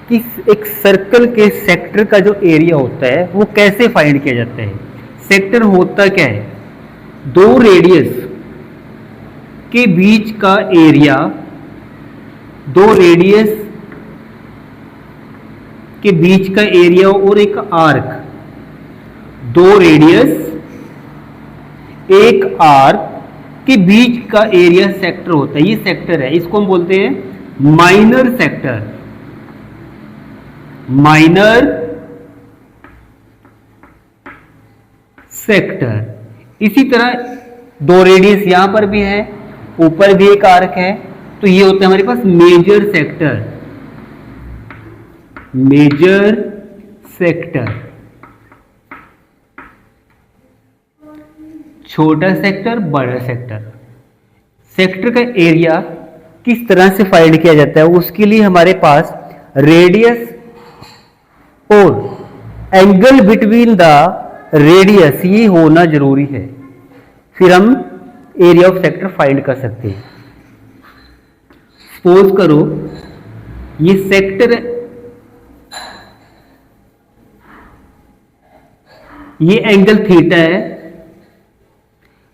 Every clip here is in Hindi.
कि एक सर्कल के सेक्टर का जो एरिया होता है वो कैसे फाइंड किया जाता है। सेक्टर होता क्या है, दो रेडियस के बीच का एरिया, दो रेडियस के बीच का एरिया और एक आर्क, दो रेडियस एक आर्क के बीच का एरिया सेक्टर होता है। ये सेक्टर है, इसको हम बोलते हैं माइनर सेक्टर। Minor sector. इसी तरह दो रेडियस यहां पर भी है, ऊपर भी एक आर्क है, तो ये होता है हमारे पास मेजर सेक्टर। Major sector. छोटा सेक्टर, बड़ा सेक्टर। सेक्टर का एरिया किस तरह से फाइंड किया जाता है, उसके लिए हमारे पास रेडियस और एंगल बिटवीन द रेडियस ये होना जरूरी है, फिर हम एरिया ऑफ सेक्टर फाइंड कर सकते हैं। सपोज करो ये सेक्टर, ये एंगल थीटा है,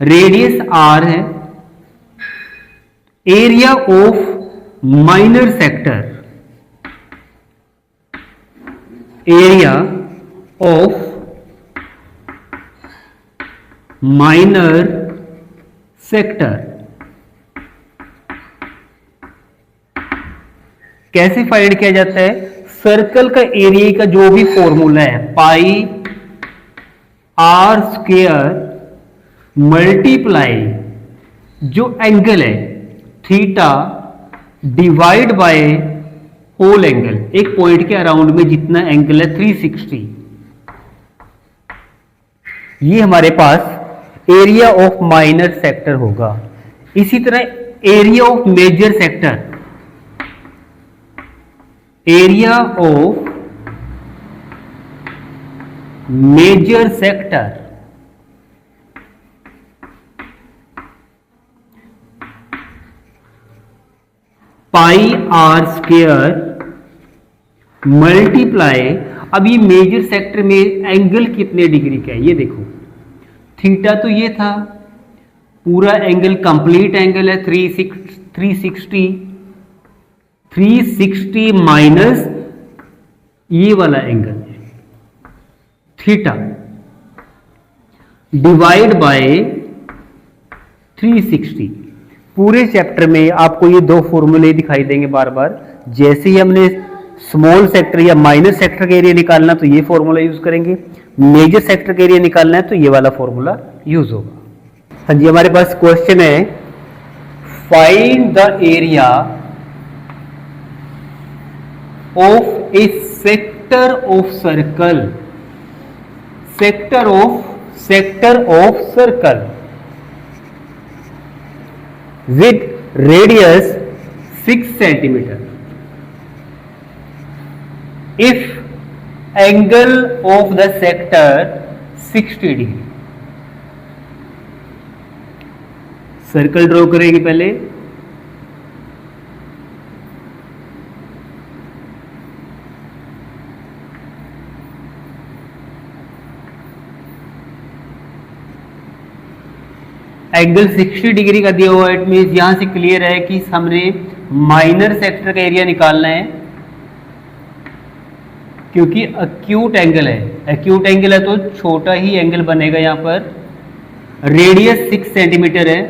रेडियस आर है, area of minor sector, area of minor sector. कैसे फाइंड किया जाता है, सर्कल का एरिया का जो भी फॉर्मूला है, पाई आर स्क्वायर मल्टीप्लाई जो एंगल है theta divide by whole angle, एक पॉइंट के अराउंड में जितना एंगल है 360, ये हमारे पास एरिया ऑफ माइनर सेक्टर होगा। इसी तरह area of major sector, area of major sector pi are square multiply, अब ये मेजर सेक्टर में एंगल कितने डिग्री का है ये देखो, थीटा तो ये था, पूरा एंगल कंप्लीट एंगल है 360 माइनस ये वाला एंगल थीटा डिवाइड बाय 360। पूरे चैप्टर में आपको ये दो फॉर्मूले दिखाई देंगे बार बार। जैसे ही हमने स्मॉल सेक्टर या माइनर सेक्टर का एरिया निकालना तो ये फॉर्मूला यूज करेंगे, मेजर सेक्टर का एरिया निकालना है तो ये वाला फॉर्मूला यूज होगा। हाँ जी, हमारे पास क्वेश्चन है find the area of A sector of circle, sector of circle with radius 6 centimeter if angle of the sector 60 degree। Circle draw करेंगे पहले, एंगल 60 डिग्री का दिया हुआ, इट मीन्स यहां से क्लियर है कि हमने माइनर सेक्टर का एरिया निकालना है, क्योंकि एक्यूट एंगल है, एक्यूट एंगल है तो छोटा ही एंगल बनेगा। यहां पर रेडियस 6 सेंटीमीटर है,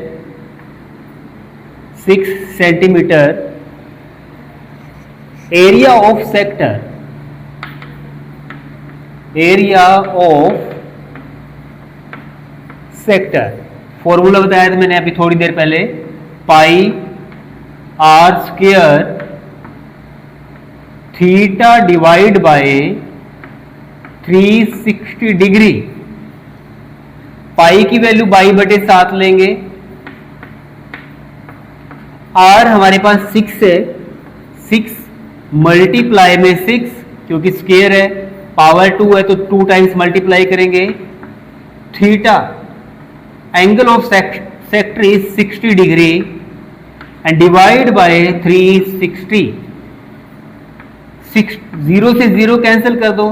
6 centimetre, area of sector, area of sector formula बताया था मैंने अभी थोड़ी देर पहले, pi are square theta divide by 360 degree. Pi की वैल्यू बाई बटे 7 लेंगे, आर हमारे पास 6 है, 6 मल्टीप्लाई में 6 क्योंकि स्क्वायर है, पावर 2 है तो 2 टाइम्स मल्टीप्लाई करेंगे, theta angle of sector is 60 degree and divide by 360, 6 0 से 0 कैंसिल कर दो,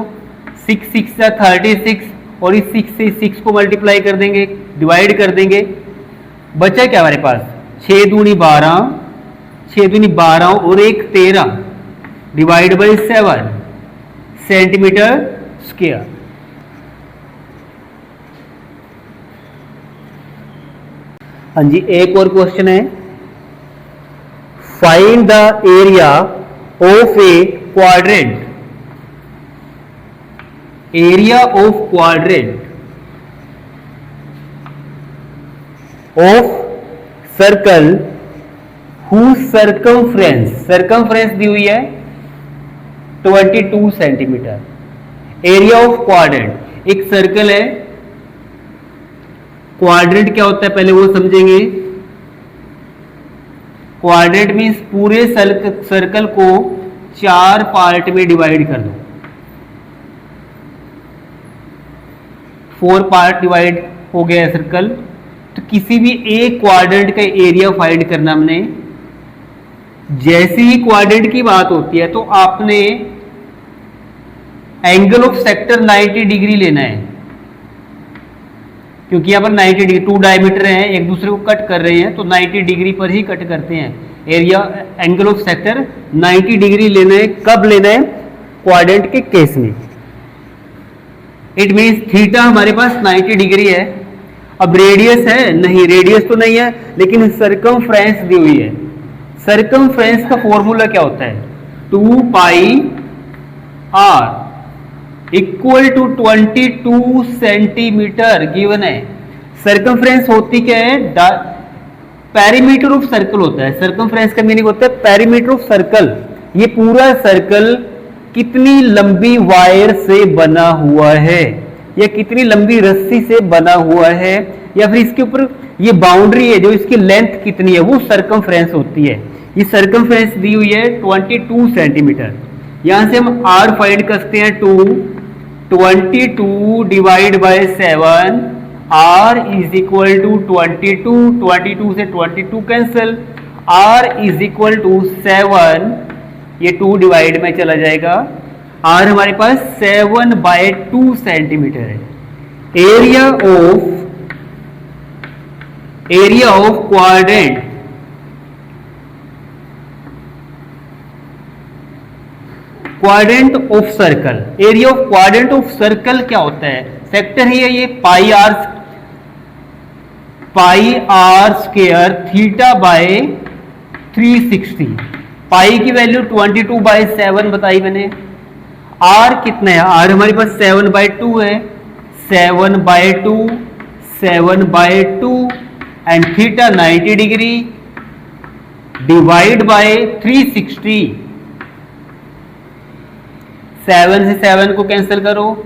6 6 36 और इस 6 से 6 को मल्टीप्लाई कर देंगे, डिवाइड कर देंगे, बचा क्या हमारे पास 6 दूनी 12, 6 दूनी 12 और 1 13 डिवाइड बाई 7 सेंटीमीटर स्क्वायर। हाँ जी, एक और क्वेश्चन है, find the area of A quadrant, area of quadrant of circle whose circumference दी हुई है 22 सेंटीमीटर। एरिया ऑफ क्वाड्रेंट, एक सर्कल है, क्वाड्रेंट क्या होता है पहले वो समझेंगे। क्वाड्रेंट मीन्स पूरे सर्कल को 4 पार्ट में डिवाइड कर दो, 4 पार्ट डिवाइड हो गया सर्कल। तो किसी भी एक क्वाड्रेंट का एरिया फाइंड करना हमने, जैसे ही क्वाड्रेंट की बात होती है तो आपने एंगल ऑफ सेक्टर 90 डिग्री लेना है, क्योंकि यहां पर 90 डिग्री 2 डायमीटर हैं, एक दूसरे को कट कर रहे हैं, तो 90 डिग्री पर ही कट करते हैं। Area angle of sector 90 degree लेना है। कब लेना है? क्वाड्रेंट के केस में। इट मीन्स थीटा हमारे पास 90 डिग्री है। अब रेडियस है? नहीं, रेडियस तो नहीं है, लेकिन सर्कमफ्रेंस दी हुई है। सर्कमफ्रेंस का फॉर्मूला क्या होता है? 2 pi r equal to 22 centimetre given है। सर्कमफ्रेंस होती क्या है? पेरीमीटर ऑफ सर्कल होता है। सर्कमफ्रेंस का मीनिंग होता है पेरीमीटर ऑफ सर्कल। ये पूरा सर्कल कितनी लंबी वायर से बना हुआ है या कितनी लंबी रस्सी से बना हुआ है, या फिर इसके ऊपर ये बाउंड्री है जो इसकी लेंथ कितनी है, वो सर्कमफ्रेंस होती है। ये सर्कमफ्रेंस दी हुई है 22 सेंटीमीटर। यहां से हम r फाइंड कर सकते हैं 22 divide by 7, r is equal to 22 से 22 cancel, r is equal to 7, ये 2 डिवाइड में चला जाएगा, r हमारे पास 7/2 सेंटीमीटर है। Area of quadrant, quadrant of circle, area of quadrant of circle क्या होता है? सेक्टर ही है ये, pi are square theta by 360। Pi की वैल्यू 22/7 बताई मैंने। आर कितना है? आर हमारे पास 7/2 है, 7/2 and theta 90 degree divide by 360। 7 से 7 को कैंसिल करो,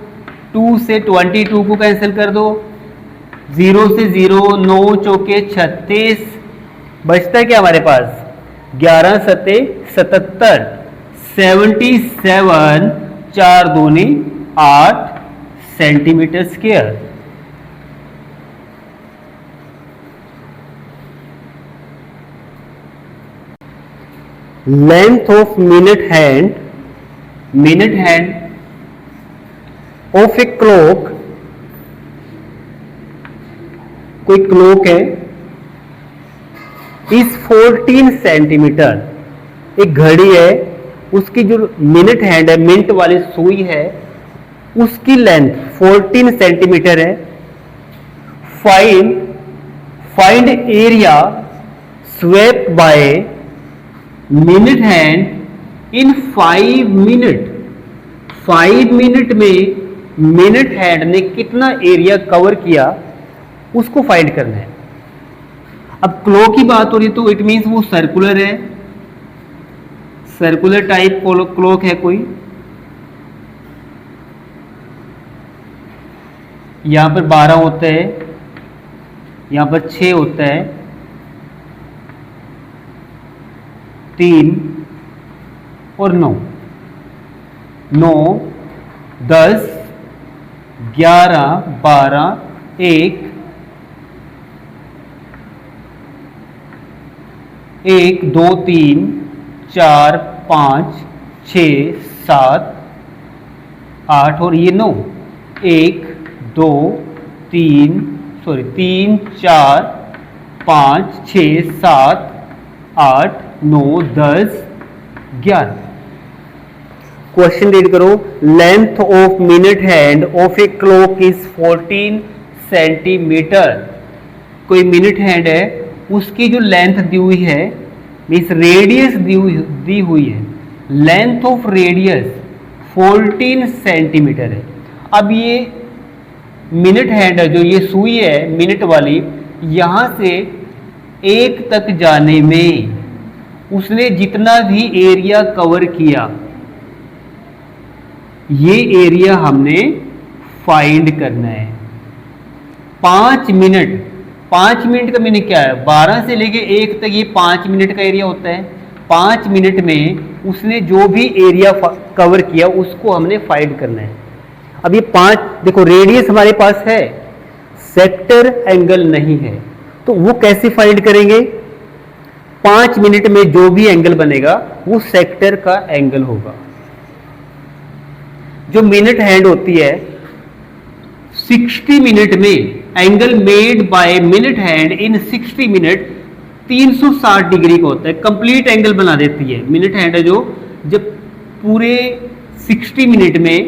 2 से 22 को कैंसिल कर दो, 0 से 0, 9 चौके 36, बचता क्या हमारे पास? 11 सते 77, 77, 4 दूनी 8 centimetre square. Length of minute hand of a clock, कोई क्लॉक है, इस 14 सेंटीमीटर। एक घड़ी है, उसकी जो मिनट हैंड है, मिनट वाली सुई है, उसकी लेंथ 14 सेंटीमीटर है। Find area swept by minute hand in 5 minute. 5 minute में मिनट हैंड ने कितना एरिया कवर किया, उसको फाइंड करना है। अब क्लॉक की बात हो रही है तो इट मींस वो सर्कुलर है, सर्कुलर टाइप क्लॉक है कोई। यहां पर 12 होता है, यहां पर 6 होता है, 3 और 9, 10, 11, 12, 1, 2, 3, 4, 5, 6, 7 8 और ये 9, 1 2 3 3 4 5 6 7 8 9 10 11। क्वेश्चन रीड करो। Length of minute hand of a clock is 14 centimetre. कोई मिनट हैंड है, उसकी जो लेंथ दी हुई है, मीन्स रेडियस दी हुई है, लेंथ ऑफ रेडियस 14 सेंटीमीटर है। अब ये मिनट हैंड है, जो ये सुई है मिनट वाली, यहां से 1 तक जाने में उसने जितना भी एरिया कवर किया, ये एरिया हमने फाइंड करना है। 5 मिनट, 5 मिनट का मीनिंग क्या है? 12 से लेके 1 तक ये 5 मिनट का एरिया होता है। 5 मिनट में उसने जो भी एरिया कवर किया उसको हमने फाइंड करना है। अब ये 5, देखो रेडियस हमारे पास है, सेक्टर एंगल नहीं है, तो वो कैसे फाइंड करेंगे? 5 मिनट में जो भी एंगल बनेगा वो सेक्टर का एंगल होगा। जो मिनट हैंड होती है 60 मिनट में, angle made by minute hand in 60 minute 360 degree का होता है, कंप्लीट एंगल बना देती है। मिनट हैंड है जो जब पूरे 60 मिनट में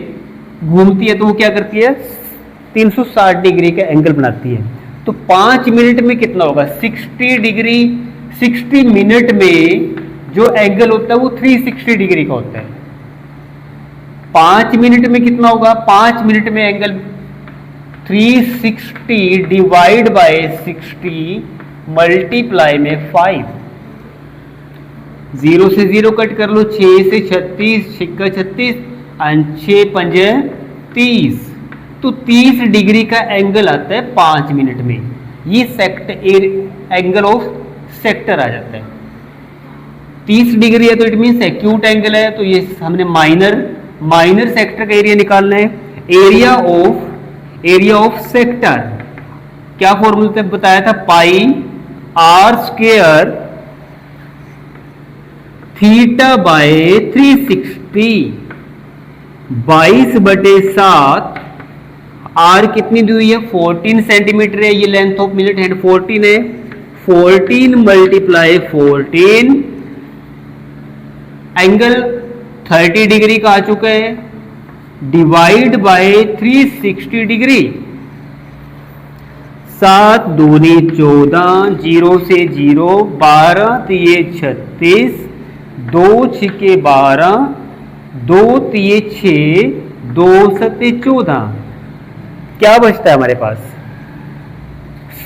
घूमती है तो वो क्या करती है? 360 डिग्री का एंगल बनाती है। तो 5 मिनट में कितना होगा? 60 डिग्री। 60 मिनट में जो एंगल होता है वो 360 डिग्री का होता है। 5 मिनट में कितना होगा? 5 मिनट में एंगल 360 डिवाइड बाय 60 मल्टीप्लाई में 5। 0 से 0 कट कर लो, 6 से 36, 6 36, 6 5 30, तो 30 डिग्री का एंगल आता है 5 मिनट में। ये एंगल ऑफ सेक्टर आ जाता है। 30 डिग्री है तो इट मीन एक्यूट एंगल है, तो ये हमने माइनर सेक्टर का एरिया निकालना है। एरिया ऑफ सेक्टर क्या फॉर्मूला बताया था? Pi are square theta by 360, 22/7। R कितनी दी हुई है? 14 सेंटीमीटर है। ये लेंथ ऑफ मिनट हैंड 14 है। 14 मल्टीप्लाई 14, एंगल 30 डिग्री का आ चुका है, डिवाइड बाय 360 डिग्री। 7 दूनी 14, 0 से 0, 12 तिये 36, 2 छिके 12, 2 तिये 6, 2 सत्ते 14। क्या बचता है हमारे पास?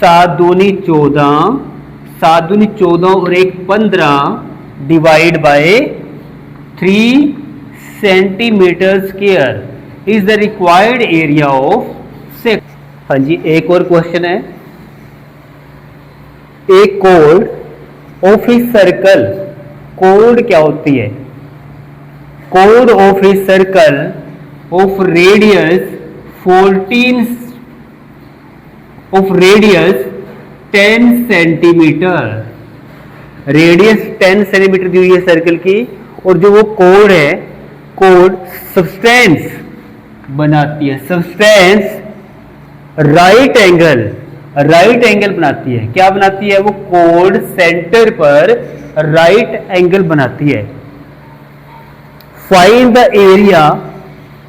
7 दूनी 14, 7 दूनी 14 और 1 15, divide by 3 centimetre square is the required area of sector. हाँ जी, एक और क्वेश्चन है। एक कोड ऑफ ए सर्कल, कोड क्या होती है? कोड of a circle of radius 10 centimetre. Radius 10 centimetre दी हुई है सर्कल की, और जो वो कोड है, कोड सब्सटेंस बनाती है। सब्सटेंस राइट एंगल बनाती है। क्या बनाती है? वो कोड सेंटर पर राइट एंगल बनाती है। Find the area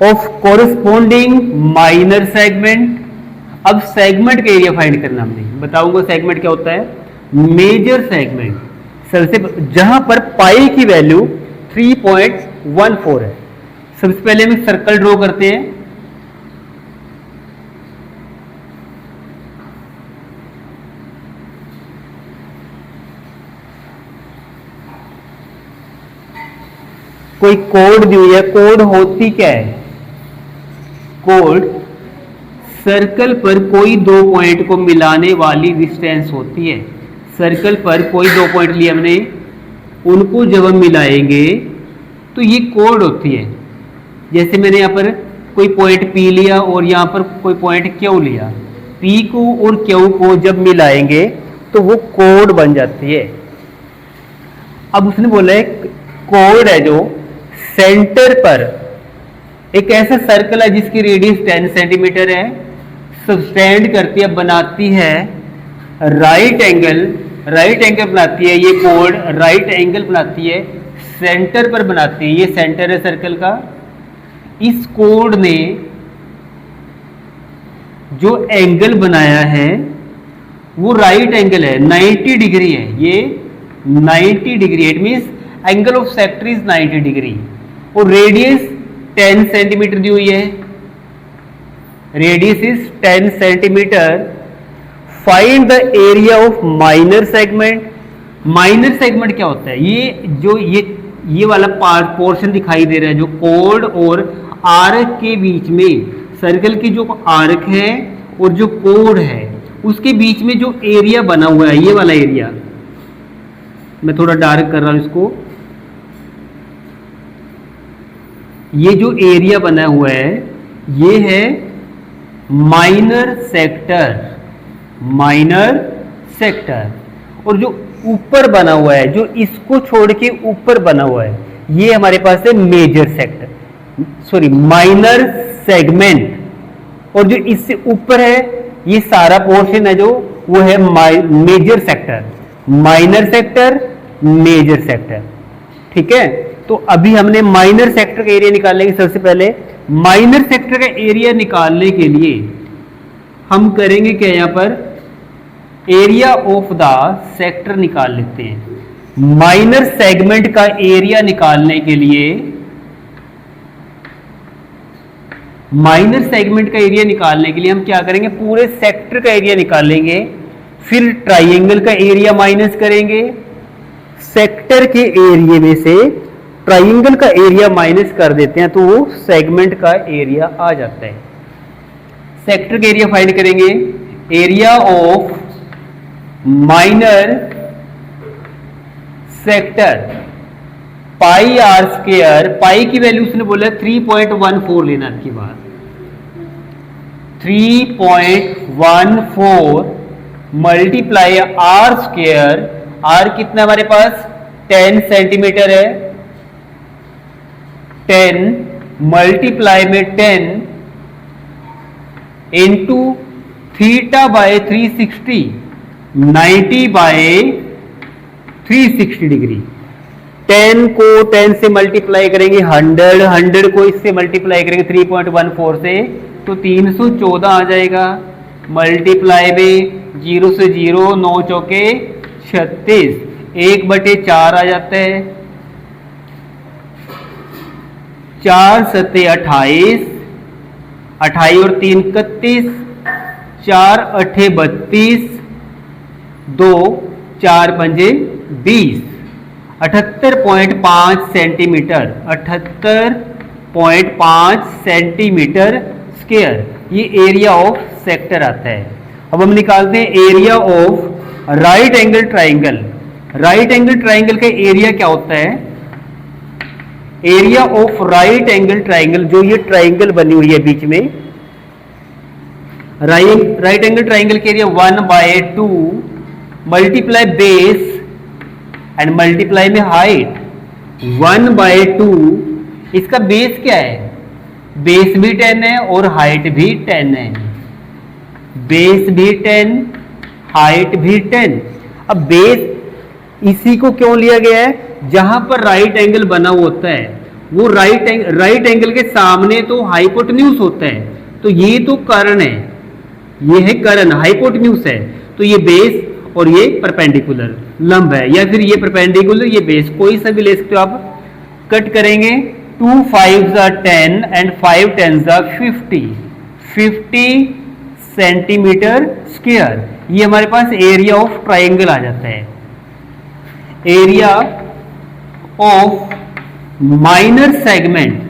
of corresponding minor segment. अब सेगमेंट का एरिया फाइंड करना हमने, बताऊंगा सेगमेंट क्या होता है। मेजर सेगमेंट, सबसे जहां पर पाई की वैल्यू 3.14 है। सबसे पहले हम सर्कल ड्रॉ करते हैं। कोई कोड दी हुई है। कोड होती क्या है? कोड सर्कल पर कोई दो पॉइंट को मिलाने वाली डिस्टेंस होती है। सर्कल पर कोई दो पॉइंट लिए हमने, उनको जब हम मिलाएंगे तो ये कोड होती है। जैसे मैंने यहाँ पर कोई पॉइंट पी लिया और यहाँ पर कोई पॉइंट क्यू लिया, पी को और क्यू को जब मिलाएंगे तो वो कोड बन जाती है। अब उसने बोला है कोड है जो सेंटर पर एक ऐसा सर्कल है जिसकी रेडियस 10 सेंटीमीटर है, सब्सटेंड करती है, बनाती है राइट एंगल बनाती है, ये कोड राइट एंगल बनाती है, सेंटर पर बनाती है, ये सेंटर है सर्कल का। इस कोड ने जो एंगल बनाया है वो राइट एंगल है, 90 डिग्री है, ये 90 degree, it means angle of sector is 90 degree, और रेडियस 10 सेंटीमीटर दी हुई है, radius is 10 centimetre. Find the area of minor segment. Minor segment क्या होता है? ये वाला पोर्शन दिखाई दे रहा है जो कोड और आर्क के बीच में, सर्कल की जो आर्क है और जो कोड है उसके बीच में जो एरिया बना हुआ है, ये वाला एरिया, मैं थोड़ा डार्क कर रहा हूं इसको, ये जो एरिया बना हुआ है ये है माइनर सेक्टर, और जो ऊपर बना हुआ है, जो इसको छोड़ के ऊपर बना हुआ है, ये हमारे पास है माइनर सेगमेंट, और जो इससे ऊपर है ये सारा पोर्शन है जो वो है major sector, minor sector, major sector. ठीक है, तो अभी हमने माइनर सेक्टर का एरिया निकालने के, सबसे पहले माइनर सेक्टर का एरिया निकालने के लिए हम करेंगे क्या, यहां पर एरिया ऑफ द सेक्टर निकाल लेते हैं। माइनर सेगमेंट का एरिया निकालने के लिए, माइनर सेगमेंट का एरिया निकालने के लिए हम क्या करेंगे, पूरे सेक्टर का एरिया निकालेंगे, फिर ट्राइंगल का एरिया माइनस करेंगे, सेक्टर के एरिया में से ट्राइंगल का एरिया माइनस कर देते हैं तो वो सेगमेंट का एरिया आ जाता है। सेक्टर का एरिया फाइंड करेंगे, area of minor sector pi are square, pi की वैल्यू उसने बोला 3.14 लेना की बात, 3.14 मल्टीप्लाई आर स्क्वायर, आर कितना हमारे पास 10 सेंटीमीटर है, 10 मल्टीप्लाई में 10 into theta by 360, 90 by 360 degree. 10 को 10 से मल्टीप्लाई करेंगे 100 को इससे मल्टीप्लाई करेंगे 3.14 से तो 314 आ जाएगा, मल्टीप्लाई में 0 से 0, 9 चौके 36, 1/4 आ जाता है, 4 सत्ते 28, 28 और 3 31, 4 अठे 32, 2 4 पंजे 20, 78.5 सेंटीमीटर, 78.5 सेंटीमीटर स्क्वायर, ये एरिया ऑफ सेक्टर आता है। अब हम निकालते हैं area of right angle triangle. Right angle triangle का एरिया क्या होता है, area of right angle triangle, जो ये ट्राइंगल बनी हुई है बीच में, राइट एंगल ट्राइंगल के area 1/2 multiply base and multiply में हाइट, 1/2, इसका बेस क्या है, बेस भी 10 है और हाइट भी 10 है, बेस भी 10, हाइट भी 10। अब बेस इसी को क्यों लिया गया है, जहां पर राइट एंगल बना होता है वो राइट एंगल के सामने तो हाइपोटेन्यूज होता है, तो ये तो कर्ण है, ये है कर्ण, हाइपोटेन्यूज है, तो ये बेस और ये परपेंडिकुलर लंब है, या फिर ये परपेंडिकुलर ये बेस, कोई सा भी ले सकते हो आप। कट करेंगे 2 5s are 10 and 5 10s are 50 centimetre square, ये हमारे पास एरिया ऑफ ट्राइंगल आ जाता है। एरिया ऑफ माइनर सेगमेंट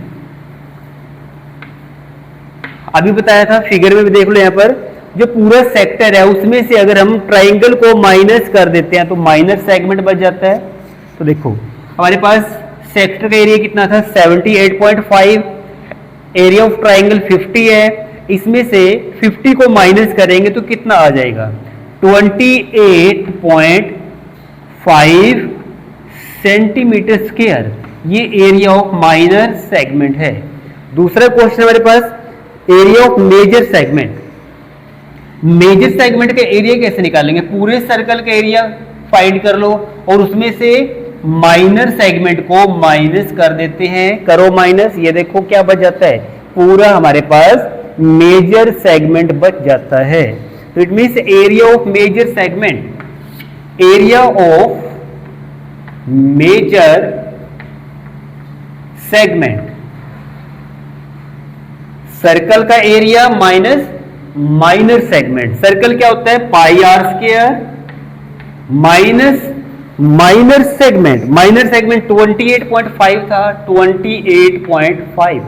अभी बताया था, फिगर में भी देख लो, यहां पर जो पूरा सेक्टर है उसमें से अगर हम ट्राइंगल को माइनस कर देते हैं तो माइनर सेगमेंट बच जाता है। तो देखो हमारे पास सेक्टर का एरिया कितना था 78.5, एरिया ऑफ ट्राइंगल 50 है, इसमें से 50 को माइनस करेंगे तो कितना आ जाएगा 28.5 सेंटीमीटर स्क्वायर, ये एरिया ऑफ माइनर सेगमेंट है। दूसरा क्वेश्चन हमारे पास area of major segment. Major segment का एरिया कैसे निकालेंगे? पूरे सर्कल का एरिया फाइंड कर लो और उसमें से माइनर सेगमेंट को माइनस कर देते हैं। करो माइनस, ये देखो क्या बच जाता है, पूरा हमारे पास मेजर सेगमेंट बच जाता है। तो it means area of major segment, area of major segment, circle का area minus minor segment. Circle क्या होता है? Pi are square minus minor segment. Minor segment 28.5 था, 28.5।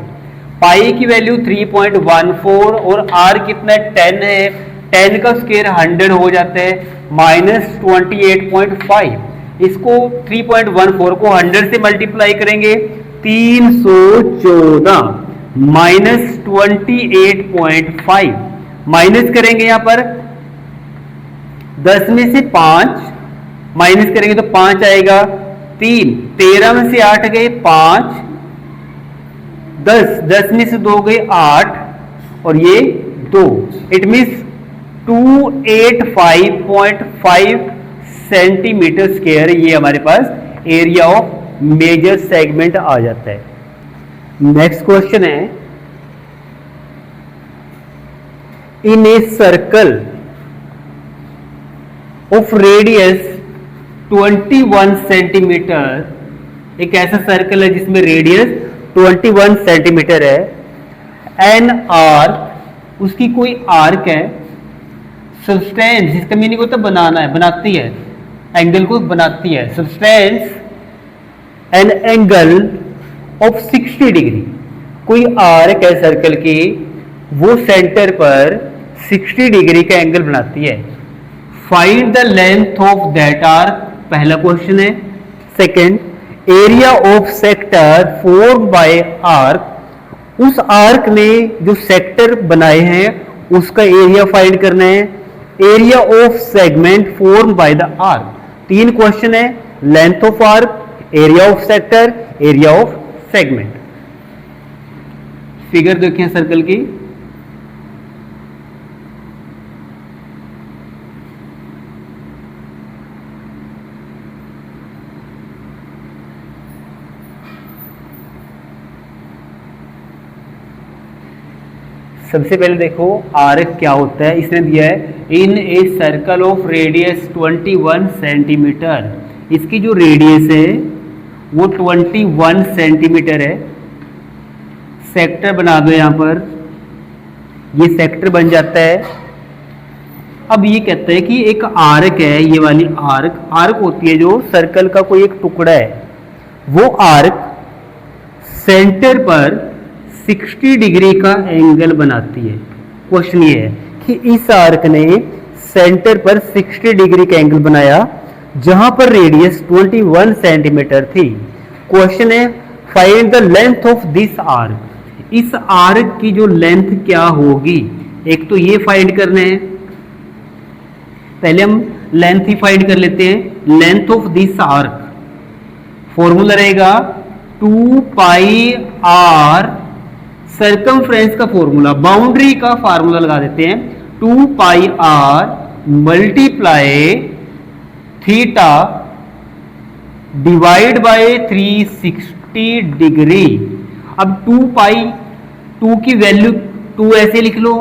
पाई की वैल्यू 3.14 और आर कितना है? 10 है। 10 का स्क्वायर 100 हो जाता है, माइनस 28.5। इसको 3.14 को 100 से मल्टीप्लाई करेंगे, 314 माइनस 28.5। माइनस करेंगे यहां पर 10 में से 5 माइनस करेंगे तो 5 आएगा, 3, 13 में से 8 गए 5, 10 में से 2 गए 8 और ये 2। इट मीन्स 285.5 सेंटीमीटर स्क्वायर ये हमारे पास एरिया ऑफ मेजर सेगमेंट आ जाता है। नेक्स्ट क्वेश्चन है, in a circle of radius 21 centimetre, एक ऐसा सर्कल है जिसमें रेडियस 21 सेंटीमीटर है, एन आर्क, उसकी कोई आर्क है, सब्सटेंस, इसका मीनिंग होता है बनाना है, बनाती है, एंगल को बनाती है, substance N angle of 60 degree. कोई आर्क है सर्कल की, वो सेंटर पर 60 डिग्री का एंगल बनाती है। Find the length of that arc, पहला क्वेश्चन है। Second, area of sector form by arc, उस आर्क ने जो सेक्टर बनाए हैं उसका एरिया फाइंड करना है। Area of segment form by the arc, 3 question है, length of arc, area of sector, area of segment. Figure देखें सर्कल की, सबसे पहले देखो आर्क क्या होता है। इसने दिया है in a circle of radius 21 centimetre, इसकी जो रेडियस है वो 21 सेंटीमीटर है। सेक्टर बना दो यहां पर, ये सेक्टर बन जाता है। अब ये कहता है कि एक आर्क है, ये वाली आर्क, आर्क होती है जो सर्कल का कोई एक टुकड़ा है, वो आर्क सेंटर पर 60 डिग्री का एंगल बनाती है। क्वेश्चन ये है कि इस आर्क ने सेंटर पर 60 डिग्री का एंगल बनाया जहां पर रेडियस 21 सेंटीमीटर थी। क्वेश्चन है find the length of this arc, इस आर्क की जो लेंथ क्या होगी। एक तो ये फाइंड करना है, पहले हम लेंथ ही फाइंड कर लेते हैं। Length of this arc formula रहेगा 2 पाई आर, सर्कमफ्रेंस का फॉर्मूला, बाउंड्री का फार्मूला लगा देते हैं, 2 pi r multiply theta divide by 360 degree. अब 2 पाई, 2 की वैल्यू 2 ऐसे लिख लो,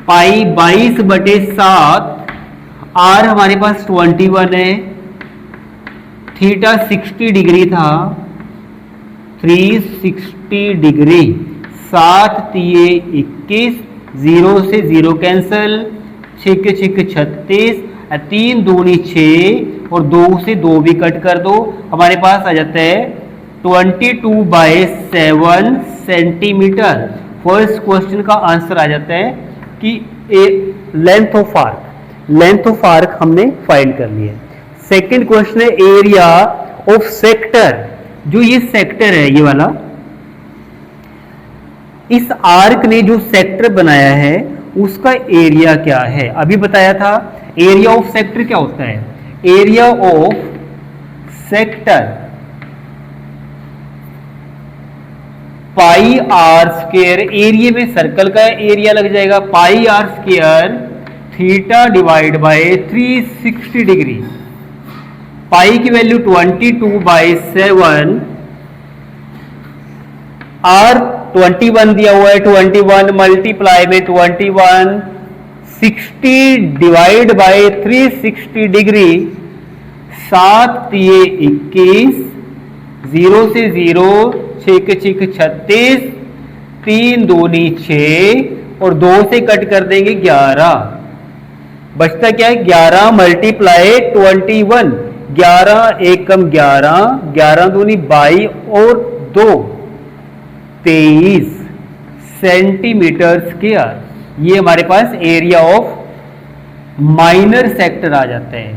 पाई 22/7, आर हमारे पास 21 है, थीटा 60 डिग्री था, 360 डिग्री, 7 तिये 21, 0 से 0 कैंसल, 6 के 6 36, 3 दूनी 6 और 2 से 2 भी कट कर दो, हमारे पास आ जाता है 22/7 सेंटीमीटर। फर्स्ट क्वेश्चन का आंसर आ जाता है कि length of arc, length of arc हमने फाइंड कर लिया। सेकंड क्वेश्चन है एरिया ऑफ सेक्टर, जो ये सेक्टर है ये वाला, इस आर्क ने जो सेक्टर बनाया है उसका एरिया क्या है। अभी बताया था एरिया ऑफ सेक्टर क्या होता है, area of sector pi are square, area में सर्कल का एरिया लग जाएगा, pi are square theta divide by 360 degree. Pi की वैल्यू 22/7, आर 21 दिया हुआ है, 21 मल्टीप्लाई में 21, 60 डिवाइड बाय 360 डिग्री, 7 तिये 21, 0 से 0, 6 के 6 36, 3 दूनी 6 और 2 से कट कर देंगे 11, बचता क्या है 11 मल्टीप्लाई 21, 11 एकम 11, 11 दूनी 22 और 2 23 सेंटीमीटर स्क्वायर। ये हमारे पास एरिया ऑफ माइनर सेक्टर आ जाता है।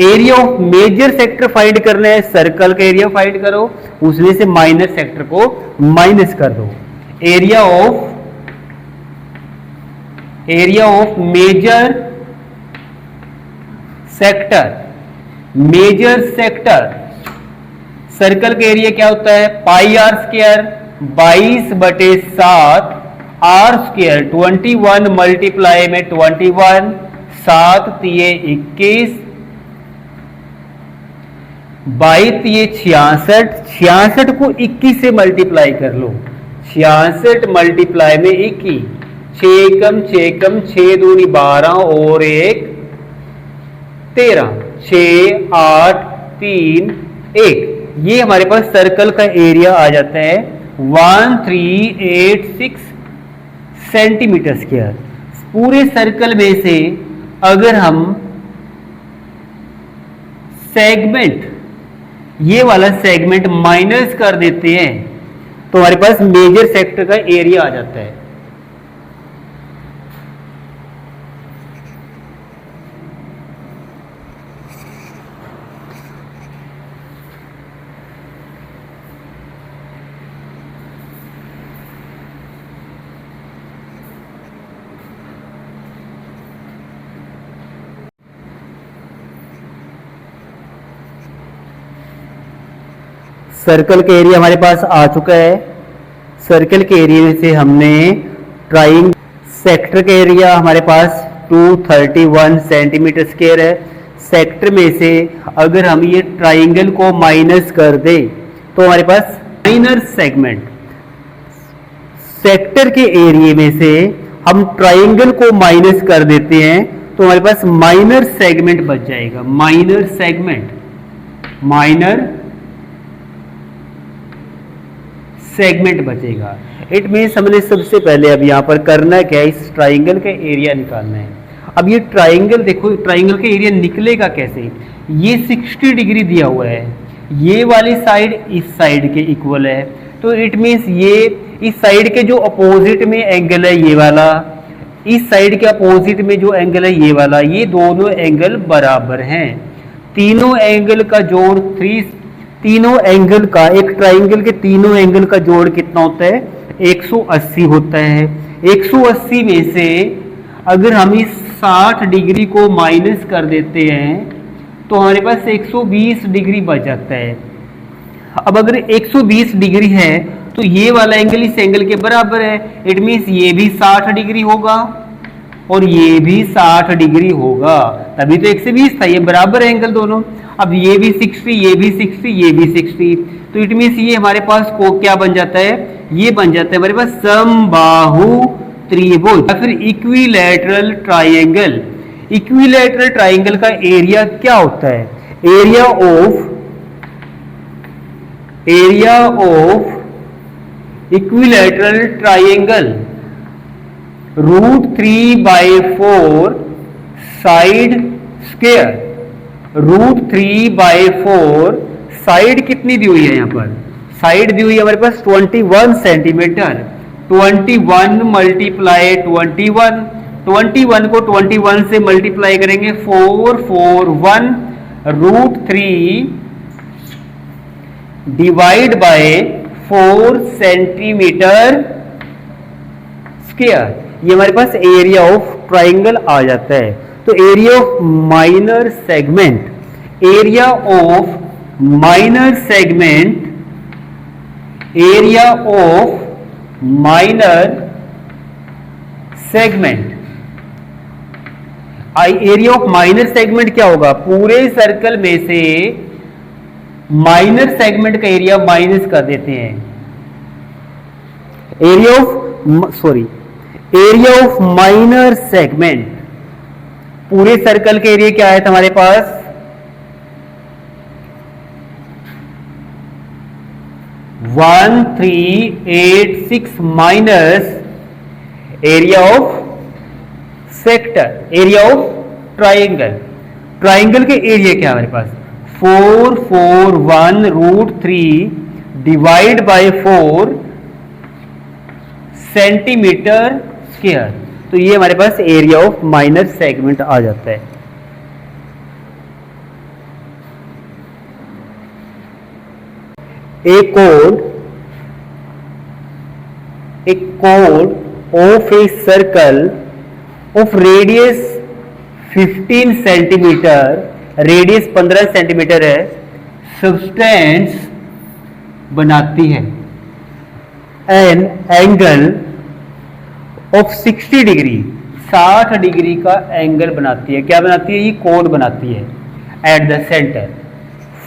Area of major sector find करना है, सर्कल का एरिया फाइंड करो, उसमें से माइनर सेक्टर को माइनस कर दो। Area of major sector, circle का एरिया क्या होता है, pi are square 22/7, r square 21 multiply में 21, 7 तिये 21, 22 तिये 66, 66 को 21 से मल्टीप्लाई कर लो, 66 मल्टीप्लाई में 21, 6 कम 6 कम 6 दूनी 12 और 1 13, 6 8 3 1, ये हमारे पास सर्कल का एरिया आ जाता है 1386 सेंटीमीटर स्क्वायर। पूरे सर्कल में से अगर हम सेगमेंट, ये वाला सेगमेंट माइनस कर देते हैं तो हमारे पास मेजर सेक्टर का एरिया आ जाता है। सर्कल का एरिया हमारे पास आ चुका है। सर्कल के एरिया से हमने ट्राइंगल सेक्टर का एरिया हमारे पास 231 सेंटीमीटर स्क्वायर है। सेक्टर में से अगर हम ये ट्राइंगल को माइनस कर दें तो हमारे पास माइनर सेगमेंट, सेक्टर के एरिया में से हम ट्राइंगल को माइनस कर देते हैं तो हमारे पास माइनर सेगमेंट बच जाएगा। माइनर सेगमेंट बचेगा। इट मीन्स हमने सबसे पहले अब यहाँ पर करना क्या है, इस ट्राइंगल का एरिया निकालना है। अब ये ट्राइंगल देखो, ट्राइंगल का एरिया निकलेगा कैसे, ये 60 डिग्री दिया हुआ है, ये वाली साइड इस साइड के इक्वल है, तो इट मीन्स ये इस साइड के जो अपोजिट में एंगल है ये वाला, इस साइड के अपोजिट में जो एंगल है ये वाला, ये दोनों एंगल बराबर हैं। तीनों एंगल का जोड़ तीनों एंगल का, एक ट्राइंगल के तीनों एंगल का जोड़ कितना होता है, 180 होता है। 180 में से अगर हम इस 60 डिग्री को माइनस कर देते हैं तो हमारे पास 120 डिग्री बच जाता है। अब अगर 120 डिग्री है तो ये वाला एंगल इस एंगल के बराबर है, इट मीन्स ये भी 60 डिग्री होगा और ये भी 60 डिग्री होगा, तभी तो 120 था, ये बराबर एंगल दोनों। अब ये भी 60, ये भी 60, ये भी 60, तो इट मीन्स ये हमारे पास को क्या बन जाता है, ये बन जाता है हमारे पास समबाहु त्रिभुज या फिर इक्विलैटरल ट्राइंगल। इक्विलैटरल ट्राइंगल का एरिया क्या होता है, area of equilateral triangle √3/4 side square. √3/4 side कितनी दी हुई है, यहाँ पर साइड दी हुई है हमारे पास 21 सेंटीमीटर। 21 मल्टीप्लाई 21, 21 को 21 से मल्टीप्लाई करेंगे 441, √3 डिवाइड बाय 4 सेंटीमीटर स्क्वायर। ये हमारे पास एरिया ऑफ ट्राइंगल आ जाता है। तो area of minor segment, area of minor segment area of minor segment. Area of minor segment क्या होगा? पूरे सर्कल में से माइनर सेगमेंट का एरिया माइनस कर देते हैं। एरिया ऑफ माइनर सेगमेंट, पूरे सर्कल का एरिया क्या है हमारे पास? 1386 minus area of sector, area of triangle. Triangle के एरिया क्या है हमारे पास? 441√3 डिवाइड बाय 4 सेंटीमीटर स्क्वायर। तो ये हमारे पास एरिया ऑफ माइनर सेगमेंट आ जाता है। A chord of a circle of radius 15 centimetre, radius 15 centimetre है, सब्सटेंस बनाती है an angle of 60 degree, 60 degree का एंगल बनाती है। क्या बनाती है? ये कोड बनाती है at the centre.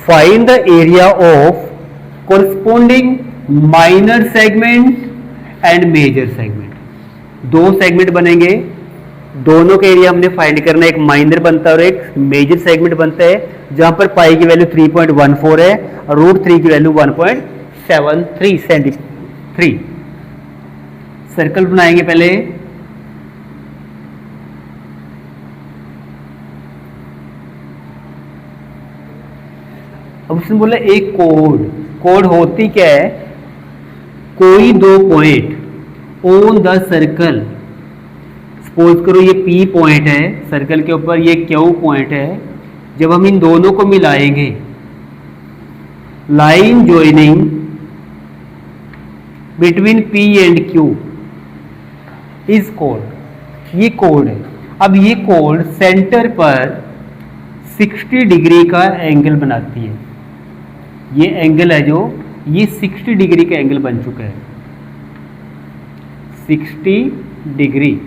Find the area of corresponding minor segment and major segment. दो सेगमेंट बनेंगे, दोनों का एरिया हमने फाइंड करना है। एक माइनर बनता है और एक मेजर सेगमेंट बनता है, जहां पर पाई की वैल्यू 3.14 है और √3 की वैल्यू 1.73 सेंटीमीटर। सर्कल बनाएंगे पहले। अब उसने बोला एक कोड। कोड होती क्या है? कोई दो point on the circle, suppose करो ये P पॉइंट है सर्कल के ऊपर, ये Q पॉइंट है। जब हम इन दोनों को मिलाएंगे, line joining between P and Q is code. ये कोड है। अब ये कोड सेंटर पर 60 डिग्री का एंगल बनाती है। ये एंगल है जो, ये 60 डिग्री का एंगल बन चुका है, 60 डिग्री।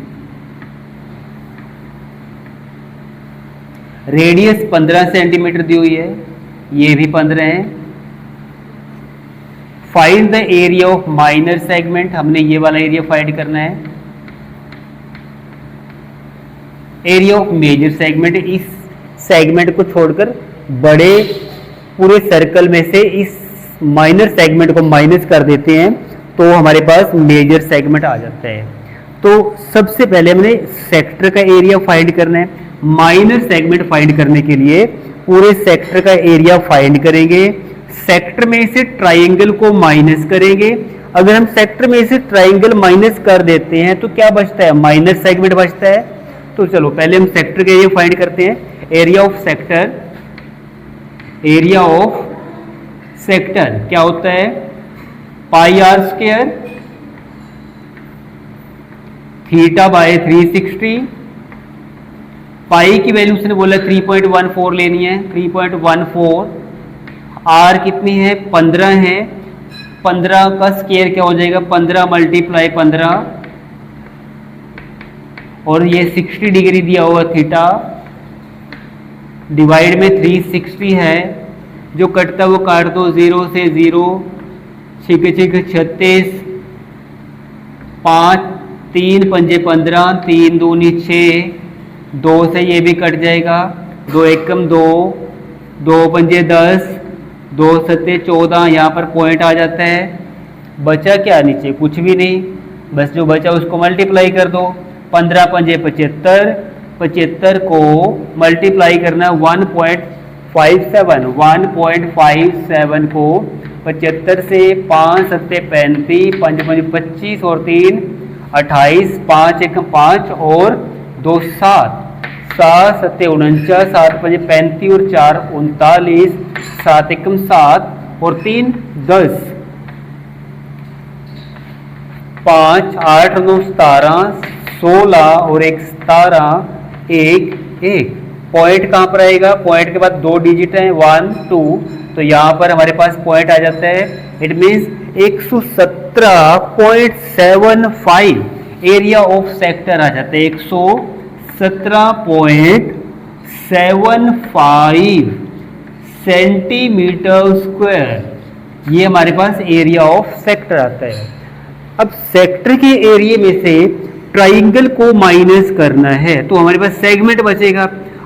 रेडियस 15 सेंटीमीटर दी हुई है, ये भी 15 है। Find the area of minor segment, हमने ये वाला एरिया फाइंड करना है। एरिया ऑफ मेजर सेगमेंट, इस सेगमेंट को छोड़कर बड़े पूरे सर्कल में से इस माइनर सेगमेंट को माइनस कर देते हैं तो हमारे पास मेजर सेगमेंट आ जाता है। तो सबसे पहले हमने सेक्टर का एरिया फाइंड करना है। माइनर सेगमेंट फाइंड करने के लिए पूरे सेक्टर का एरिया फाइंड करेंगे, सेक्टर में से ट्राइंगल को माइनस करेंगे। अगर हम सेक्टर में से ट्राइंगल माइनस कर देते हैं तो क्या बचता है? माइनर सेगमेंट बचता है। तो चलो पहले हम सेक्टर का एरिया फाइंड करते हैं। Area of sector, area of sector क्या होता है? πr² theta by 360। पाई की वैल्यू उसने बोला 3.14 लेनी है, 3.14। आर कितनी है? 15 है। 15 का स्क्वायर क्या हो जाएगा? 15 × 15 और ये 60 डिग्री दिया हुआ थीटा, डिवाइड में 360 है। जो कटता वो काट दो, 0 से 0, 6 36, 5 3 पंजे 15, 3 दूनी 6, 2 से ये भी कट जाएगा, 2 एकम 2, 2 पंजे 10, 2 सत्ते 14। यहाँ पर पॉइंट आ जाता है। बचा क्या नीचे? कुछ भी नहीं, बस जो बचा उसको मल्टीप्लाई कर दो। 15 पंजे 75, 75 को मल्टीप्लाई करना 1.57, 1.57 को 75 से 5 सत्ते 35, 5 5 25 और 3 28, 5 1 5 और 2 7, 7 सत्ते 49, 7 5 35 और 4 39, 7 1 7 और 3 10, 5 8 9 17, 16 और 1 17, 1 1। पॉइंट कहाँ पर आएगा? पॉइंट के बाद 2 डिजिट है, 1 2, तो यहाँ पर हमारे पास पॉइंट आ जाता है। It means 117.75 area of sector आ जाता है। 117.75 सेंटीमीटर स्क्वायर, ये हमारे पास एरिया ऑफ सेक्टर आता है। अब सेक्टर के एरिया में से ट्राइंगल को माइनस करना है तो हमारे पास सेगमेंट बचेगा।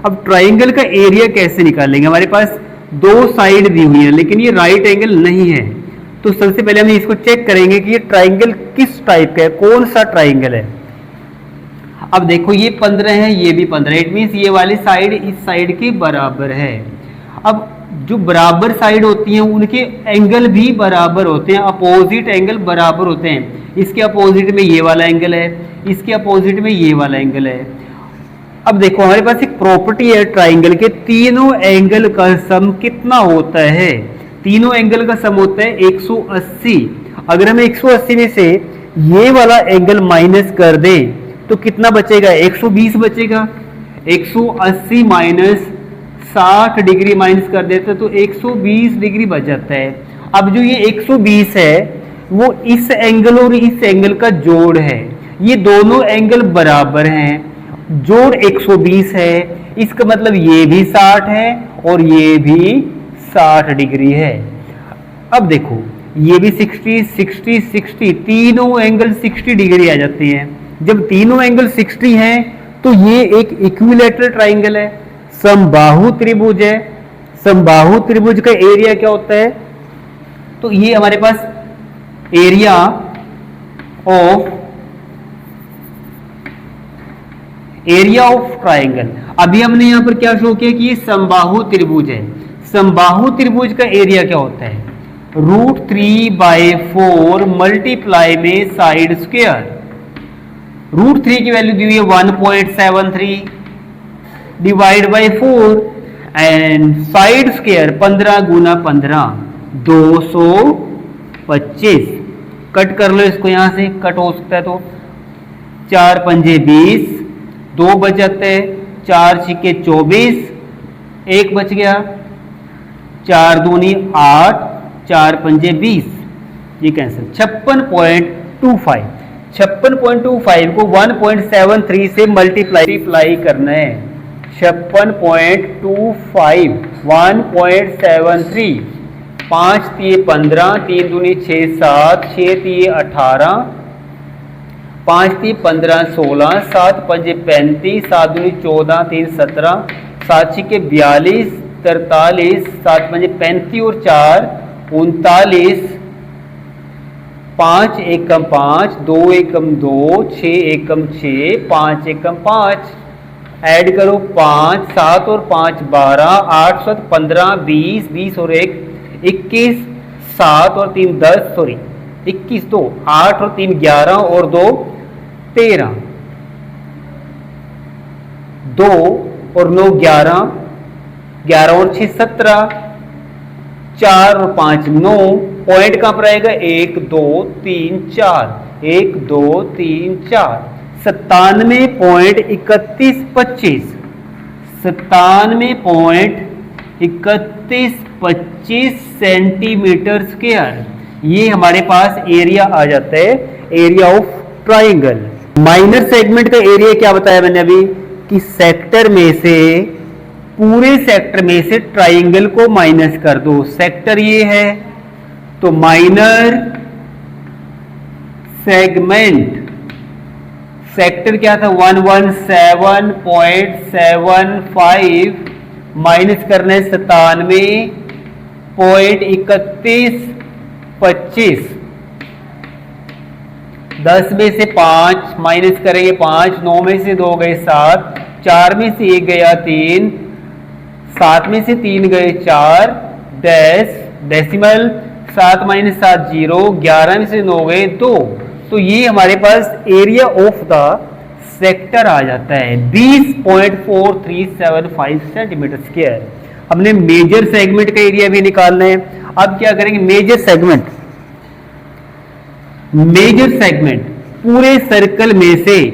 अब ट्राइंगल का एरिया कैसे निकालेंगे? हमारे पास दो साइड दी हुई है लेकिन ये राइट एंगल नहीं है, तो सबसे पहले हम इसको चेक करेंगे कि ये ट्राइंगल किस टाइप का है, कौन सा ट्राइंगल है। अब देखो ये 15 है, ये भी 15, इट मीन्स ये वाली साइड इस साइड के बराबर है। अब जो बराबर साइड होती हैं उनके एंगल भी बराबर होते हैं, अपोजिट एंगल बराबर होते हैं। इसके अपोजिट में ये वाला एंगल है, इसके अपोजिट में ये वाला एंगल है। अब देखो हमारे पास एक प्रॉपर्टी है ट्राइंगल के, तीनों एंगल का सम कितना होता है? तीनों एंगल का सम होता है 180। अगर हम 180 में से ये वाला एंगल माइनस कर दें तो कितना बचेगा? 120 बचेगा। 180 माइनस 60 डिग्री माइनस कर देते तो 120 डिग्री बच जाता है। अब जो ये 120 है वो इस एंगल और इस एंगल का जोड़ है, ये दोनों एंगल बराबर हैं, जोड़ 120 है, इसका मतलब ये भी 60 है और ये भी 60 डिग्री है। अब देखो ये भी 60 60 60, तीनों एंगल 60 डिग्री आ जाते हैं। जब तीनों एंगल 60 हैं तो ये एक इक्विलैटरल ट्राइंगल है, समबाहु त्रिभुज है। समबाहु त्रिभुज का एरिया क्या होता है? तो ये हमारे पास एरिया ऑफ ट्राइंगल। अभी हमने यहां पर क्या शो किया कि ये समबाहु त्रिभुज है। समबाहु त्रिभुज का एरिया क्या होता है? √3/4 मल्टीप्लाई में साइड स्क्वायर। √3 की वैल्यू दी हुई है 1.73 divide by 4 and side square 15 Guna 15 225। Cut कर लो इसको, यहां से कट हो सकता है तो 4 पंजे 20, 2 बच जाते हैं, 4 छिके 24, 1 बच गया, 4 दूनी 8, 4 पंजे 20, ये कैंसिल। 56.25 56.25 को 1.73 से मल्टीप्लाई करना है। 56.25 1.73, 5 तिये 15, 3 दूनी 6 7, 6 तिये 18, 5 तिये 15 16, 7 पंजे 35, 7 दूनी 14, 3 17, 7 छिके 42 43, 7 पंजे 35 और 4 39, 5 एकम 5, 2 एकम 2, 6 एकम 6, 5 एकम 5, ऐड करो 5 7 और 5 12, 8 7 15, 20 20 और 1 21, 7 और 3 10, सॉरी 21 2, 8 और 3 11 और 2 13, 2 और 9 11, 11 और 6 17, 4 और 5 9, पॉइंट कहां पर आएगा? 1 2 3 4, 1 2 3 4, 97.3125 97.3125 सेंटीमीटर स्क्वायर, ये हमारे पास एरिया आ जाता है, area of triangle. Minor segment का एरिया क्या बताया मैंने अभी कि सेक्टर में से, पूरे सेक्टर में से ट्राइंगल को माइनस कर दो। सेक्टर ये है तो माइनर सेगमेंट, सेक्टर क्या था? 117.75 माइनस करना है 97.3125। 10 में से 5 माइनस करेंगे 5, 9 में से 2 गए 7, 4 में से 1 गया 3, 7 में से 3 गए 4, डैश डेसिमल 7 माइनस 7 0, 11 में से 9 गए 2। तो ये हमारे पास एरिया ऑफ द सेक्टर आ जाता है 20.4375 सेंटीमीटर स्क्वायर। हमने मेजर सेगमेंट का एरिया भी निकालना है। अब क्या करेंगे? मेजर सेगमेंट पूरे सर्कल में से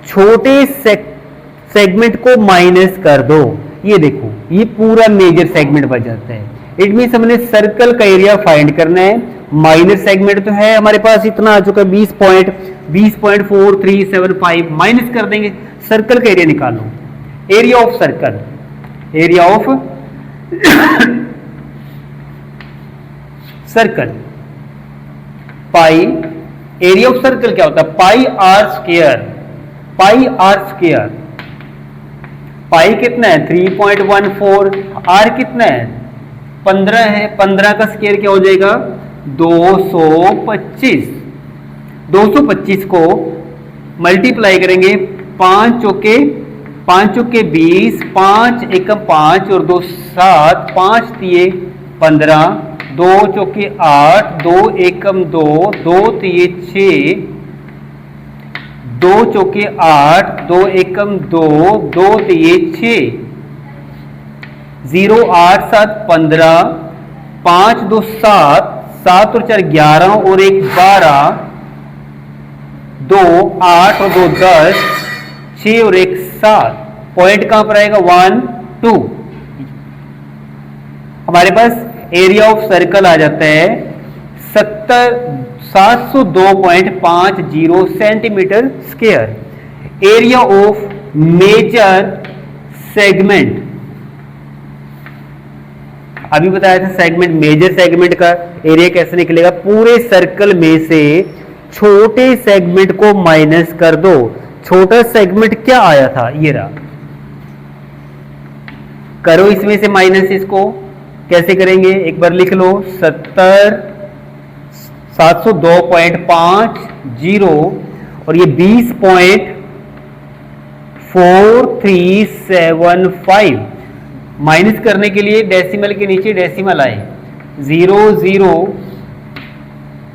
छोटे सेगमेंट को माइनस कर दो। ये देखो ये पूरा मेजर सेगमेंट बच जाता है। इट मीन्स हमने सर्कल का एरिया फाइंड करना है माइनर सेगमेंट तो है हमारे पास इतना आ चुका है 20.4375 माइनस कर देंगे, सर्कल का एरिया निकाल लो, area of circle, area of circle, pi, area of circle क्या होता है, pi are square, pi are square, pi कितना है 3.14, आर कितना है 15 है, 15 का स्क्वायर क्या हो जाएगा 225, 225 को मल्टीप्लाई करेंगे 5 चौके 20, 5 एकम 5 और 2 7, 5 तिये 15, 2 चौके 8, 2 एकम 2, 2 तिये 6, 2 चौके 8, 2 एकम 2, 2 तिये 6, 0 8 7 15, 5 2 7, 7 और 4 11 और 1 12, 2 8 और 2 10, 6 और 1 7, पॉइंट कहां पर आएगा 1 2, हमारे पास एरिया ऑफ सर्कल आ जाता है 702.50 centimetre square. Area of major segment, अभी बताया था सेगमेंट, मेजर सेगमेंट का एरिया कैसे निकलेगा, पूरे सर्कल में से छोटे सेगमेंट को माइनस कर दो, छोटा सेगमेंट क्या आया था ये रहा, करो इसमें से माइनस, इसको कैसे करेंगे एक बार लिख लो, 702.50 और ये 20.4375, माइनस करने के लिए डेसिमल के नीचे डेसिमल आए, 0 0,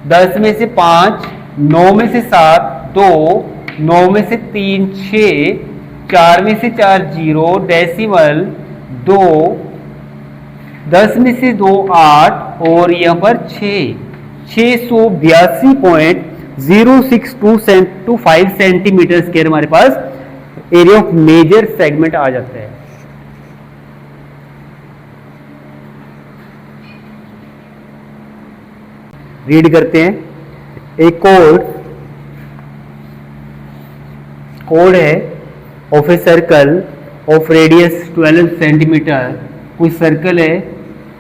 10 में से 5, 9 में से 7, 2, 9 में से 3 6, 4 में से 4 0, डेसिमल 2, 10 में से 2 8 और यहां पर 682.0625 सेंटीमीटर स्क्वायर हमारे पास एरिया ऑफ मेजर सेगमेंट आ जाता है। रीड करते हैं, एक कोड है of a circle of radius 12 centimetre, कोई सर्कल है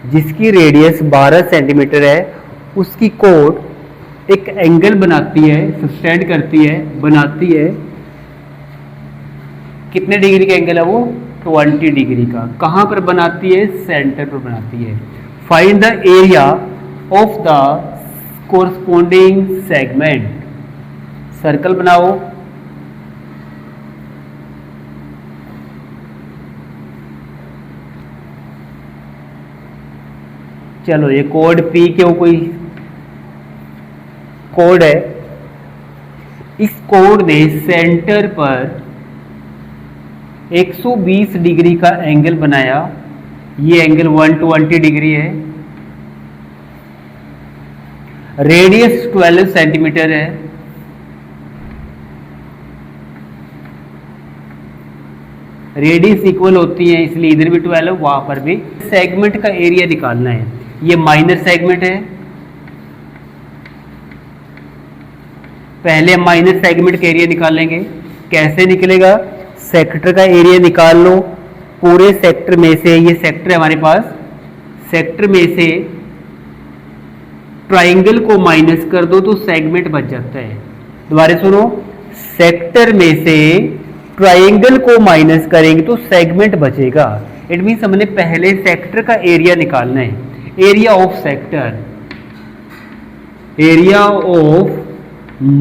जिसकी रेडियस 12 सेंटीमीटर है, उसकी कोड एक एंगल बनाती है, सब्सटेंड करती है, बनाती है, कितने डिग्री का एंगल है वो 20 डिग्री का, कहां पर बनाती है सेंटर पर बनाती है। Find the area of the corresponding segment, circle बनाओ, चलो ये कोड पी क्यों कोई कोड है, इस कोड ने सेंटर पर 120 डिग्री का एंगल बनाया, ये एंगल 120 डिग्री है, रेडियस 12 सेंटीमीटर है, रेडियस इक्वल होती है इसलिए इधर भी 12, वहां पर भी। सेगमेंट का एरिया निकालना है, ये माइनर सेगमेंट है, पहले माइनर सेगमेंट का एरिया निकालेंगे, कैसे निकलेगा, सेक्टर का एरिया निकाल लो, पूरे सेक्टर में से, ये सेक्टर है हमारे पास, सेक्टर में से ट्राइंगल को माइनस कर दो तो सेगमेंट बच जाता है। दोबारा सुनो, सेक्टर में से ट्राइंगल को माइनस करेंगे तो सेगमेंट बचेगा। इट मीन्स हमने पहले सेक्टर का एरिया निकालना है, area of sector, area of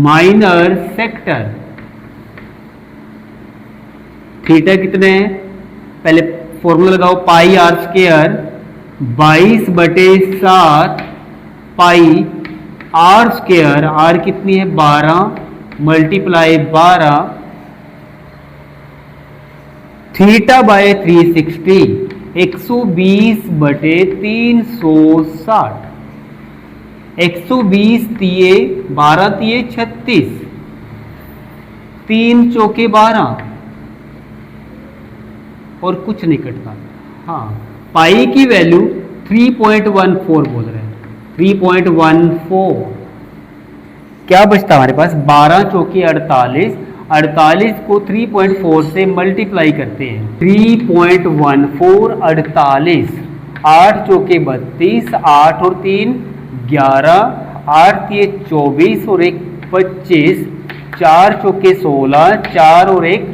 minor sector, theta कितने हैं, पहले फॉर्मूला लगाओ, pi are square 22/7 pi are square, R कितनी है 12 मल्टीप्लाई 12 थीटा बाय 360, 120/360, 120 तिये 12 तिये 36, 3 चौके 12 और कुछ नहीं कटता। हाँ, पाई की वैल्यू 3.14 बोल रहे हैं, 3.14 क्या बचता हमारे पास 12 चौके 48, 48 को 3.4 से मल्टीप्लाई करते हैं 3.14 48, 8 चौके 32, 8 और 3 11, 8 तिये 24 और 1 25, 4 चौके 16, 4 और 1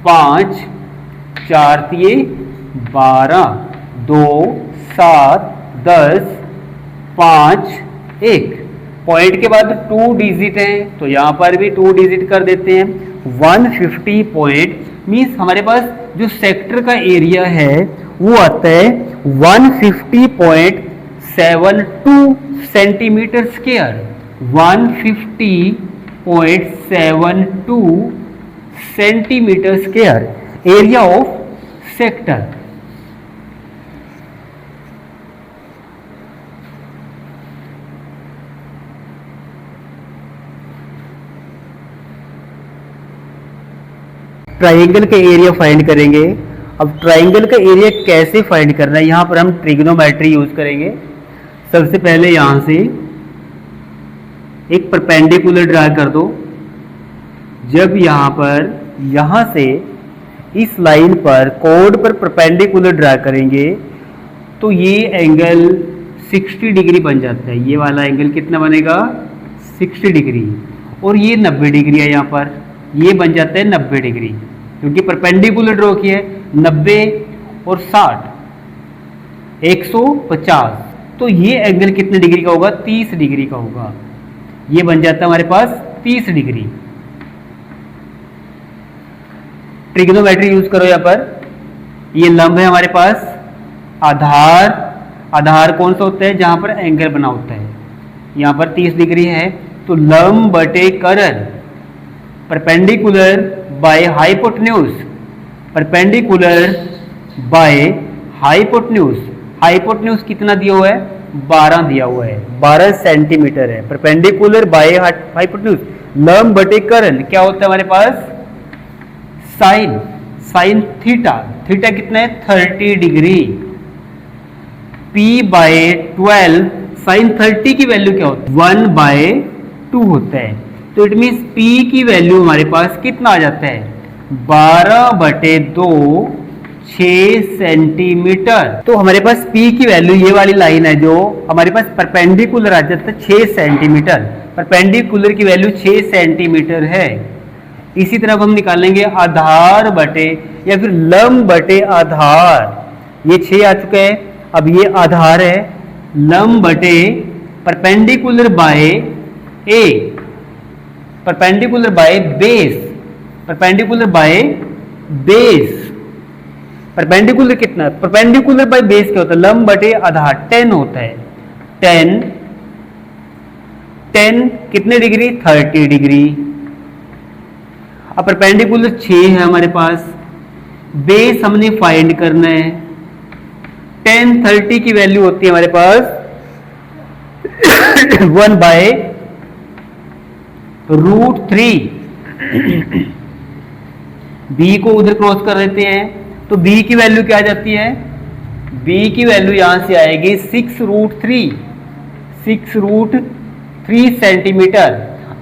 5, 4 तिये 12, 2 7 10 5 1। पॉइंट के बाद 2 डिजिट है तो यहां पर भी 2 डिजिट कर देते हैं। 150 पॉइंट मीन्स हमारे पास जो सेक्टर का एरिया है वो आता है 150.72 centimetre square. 150.72 centimetre square area of sector. Triangle का एरिया फाइंड करेंगे। अब ट्राइंगल का एरिया कैसे फाइंड करना है, यहां पर हम ट्रिग्नोमेट्री यूज करेंगे। सबसे पहले यहां से एक परपेंडिकुलर ड्रा कर दो। जब यहां से इस लाइन पर कोड पर परपेंडिकुलर ड्रा करेंगे तो ये एंगल 60 डिग्री बन जाता है। ये वाला एंगल कितना बनेगा 60 डिग्री और ये 90 डिग्री है। यहाँ पर ये बन जाता है 90 डिग्री क्योंकि परपेंडिकुलर ड्रॉ किया है। 90 और 60 150 तो ये एंगल कितने डिग्री का होगा 30 डिग्री का होगा। ये बन जाता है हमारे पास 30 डिग्री। ट्रिग्नोमेट्री यूज करो। यहाँ पर ये लंब है हमारे पास। आधार कौन सा होता है जहां पर एंगल बना होता है। यहाँ पर 30 डिग्री है तो लंब बटे कर्ण perpendicular by hypotenuse, perpendicular by hypotenuse. Hypotenuse कितना दिया हुआ है 12 दिया हुआ है, 12 सेंटीमीटर है। परपेंडिकुलर बाय हाइपोटेन्यूज लंब बटे कर्ण क्या होता है हमारे पास साइन थीटा। थीटा कितना है 30 डिग्री। P बाय 12 साइन 30 की वैल्यू क्या होती है 1/2 होता है। तो इट मीन्स P की वैल्यू हमारे पास कितना आ जाता है 12/2 6 सेंटीमीटर। तो हमारे पास P की वैल्यू ये वाली लाइन है जो हमारे पास परपेंडिकुलर आ जाता है 6 सेंटीमीटर। परपेंडिकुलर की वैल्यू 6 सेंटीमीटर है। इसी तरह हम निकालेंगे आधार बटे या फिर लंब बटे आधार। ये 6 आ चुका है। अब ये आधार है। लंब बटे perpendicular by A, perpendicular by base, perpendicular by base. Perpendicular कितना परपेंडिकुलर बाय बेस क्या होता है लंब बटे आधार 10 होता है। 10 कितने डिग्री 30 डिग्री। अब परपेंडिकुलर 6 है हमारे पास। बेस हमने फाइंड करना है। 10 30 की वैल्यू होती है हमारे पास 1/√3। b को उधर क्रॉस कर देते हैं तो b की वैल्यू क्या आ जाती है b की वैल्यू यहां से आएगी 6√3 सेंटीमीटर।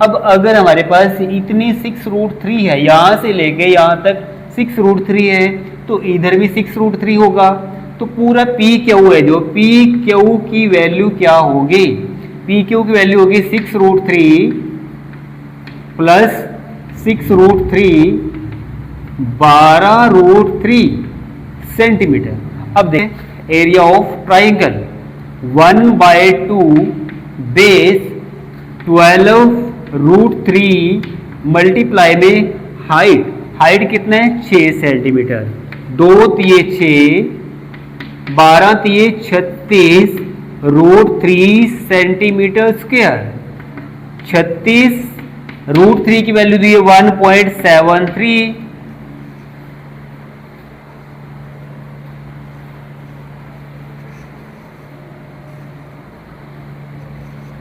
अब अगर हमारे पास इतनी 6√3 है यहां से लेके यहां तक 6√3 है तो इधर भी 6√3 होगा। तो पूरा पी क्यू है जो पी क्यू की वैल्यू क्या होगी पी क्यू की वैल्यू होगी 6√3 प्लस 6√3 12√3 सेंटीमीटर। अब देखें area of triangle 1/2 base 12√3 multiply में हाइट कितना है 6 सेंटीमीटर। 2 तिये 6 12 तिये 36√3 centimetre square. 36√3 की वैल्यू दी है 1.73।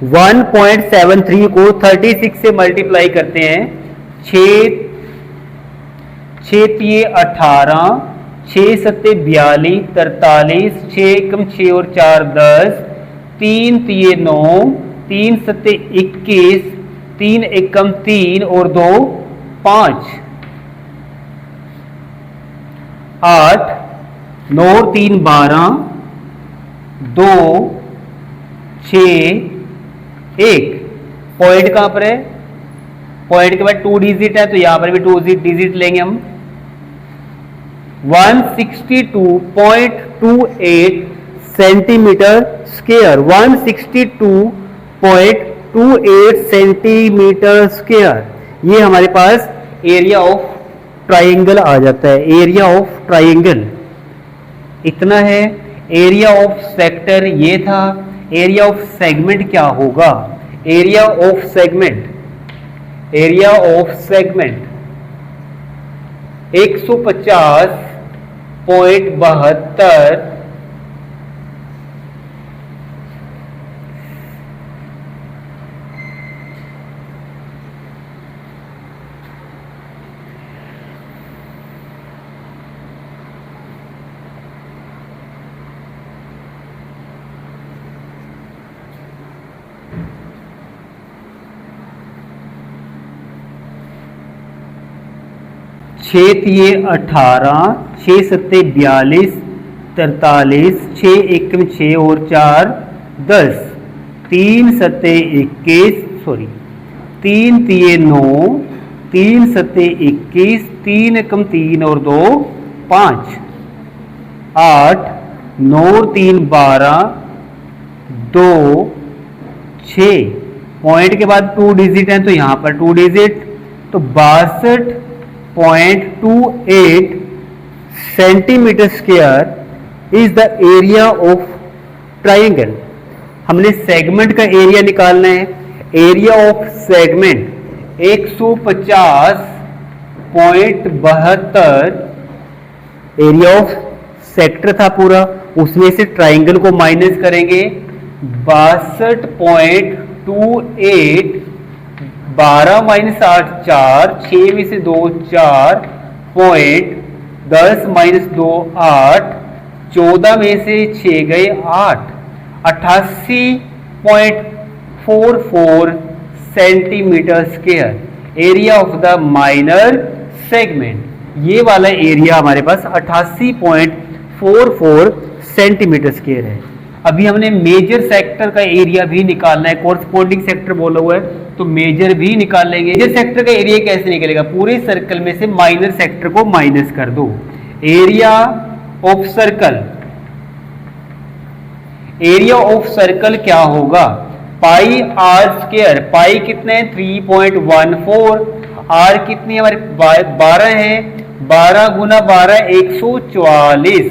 1.73 को 36 से मल्टीप्लाई करते हैं 6 तिये 18 6 सत्ते 42 43 6 एकम 6 और 4 10 3 तिये 9, 3 सत्ते 21, 3 एकम 3 और 2 5, 8, 9 3 12, 2 6 1। पॉइंट कहां पर है? पॉइंट के बाद 2 डिजिट है तो यहां पर भी 2 डिजिट लेंगे हम। 162.28 सेंटीमीटर स्क्वायर, 162.28 सेंटीमीटर स्क्वायर, ये हमारे पास एरिया ऑफ ट्राइंगल आ जाता है। एरिया ऑफ ट्राइंगल इतना है। एरिया ऑफ सेक्टर ये था। एरिया ऑफ सेगमेंट क्या होगा? Area of segment, area of segment 150.72 6 तिये 18, 6 सत्ते 42, 43, 6 एकम 6 और 4 10, 3 सत्ते 21, 3 तिये 9, 3 सत्ते 21, 3 एकम 3 और 2 5, 8, 9 3 12, 2 6। पॉइंट के बाद 2 डिजिट है तो यहां पर 2 डिजिट, तो 62.28 centimetre square is the area of triangle. हमने सेगमेंट का एरिया निकालना है। Area of segment 150.72 area of sector था पूरा, उसमें से ट्राइंगल को माइनस करेंगे। 62.28, 12 माइनस 8 4, 6 में से 2 4, पॉइंट 10 माइनस 2 8, 14 में से 6 गए 8, 88.44 centimetre square area of the minor segment. ये वाला एरिया हमारे पास 88.44 सेंटीमीटर स्क्वायर है। अभी हमने मेजर सेक्टर का एरिया भी निकालना है। कोरस्पोंडिंग सेक्टर बोला हुआ है तो मेजर भी निकाल लेंगे। मेजर सेक्टर का एरिया कैसे निकलेगा? पूरे सर्कल में से माइनर सेक्टर को माइनस कर दो। Area of circle, area of circle क्या होगा? पाई आर स्क्वायर। पाई कितने हैं? 3.14। आर कितनी है हमारे? 12 है। 12 गुना 12 144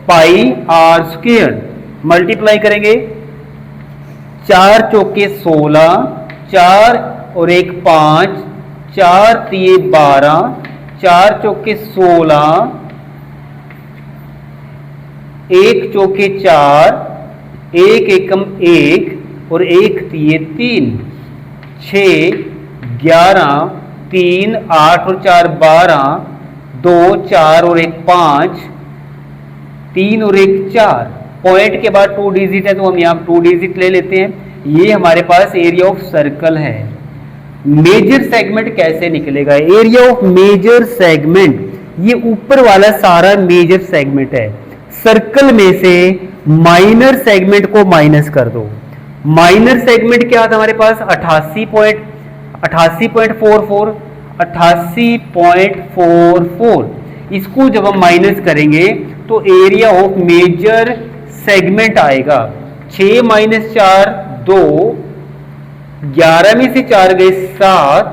पाई आर स्क्वायर। मल्टीप्लाई करेंगे, 4 चौके 16, 4 और 1 5, 4 तिये 12, 4 चौके 16, 1 चौके 4, 1 एकम 1 और 1 तिये 3, 6 11, 3 8 और 4 12, 2 4 और 1 5, 3 और 1 4। पॉइंट के बाद 2 डिजिट है तो हम यहां 2 डिजिट ले लेते हैं। ये हमारे पास एरिया ऑफ सर्कल है। मेजर सेगमेंट कैसे निकलेगा? एरिया ऑफ मेजर सेगमेंट, ये ऊपर वाला सारा मेजर सेगमेंट है। सर्कल में से माइनर सेगमेंट को माइनस कर दो। माइनर सेगमेंट क्या था हमारे पास? 88.44। इसको जब हम माइनस करेंगे तो एरिया ऑफ मेजर सेगमेंट आएगा 6 माइनस 4 2, 11 में से 4 गए 7,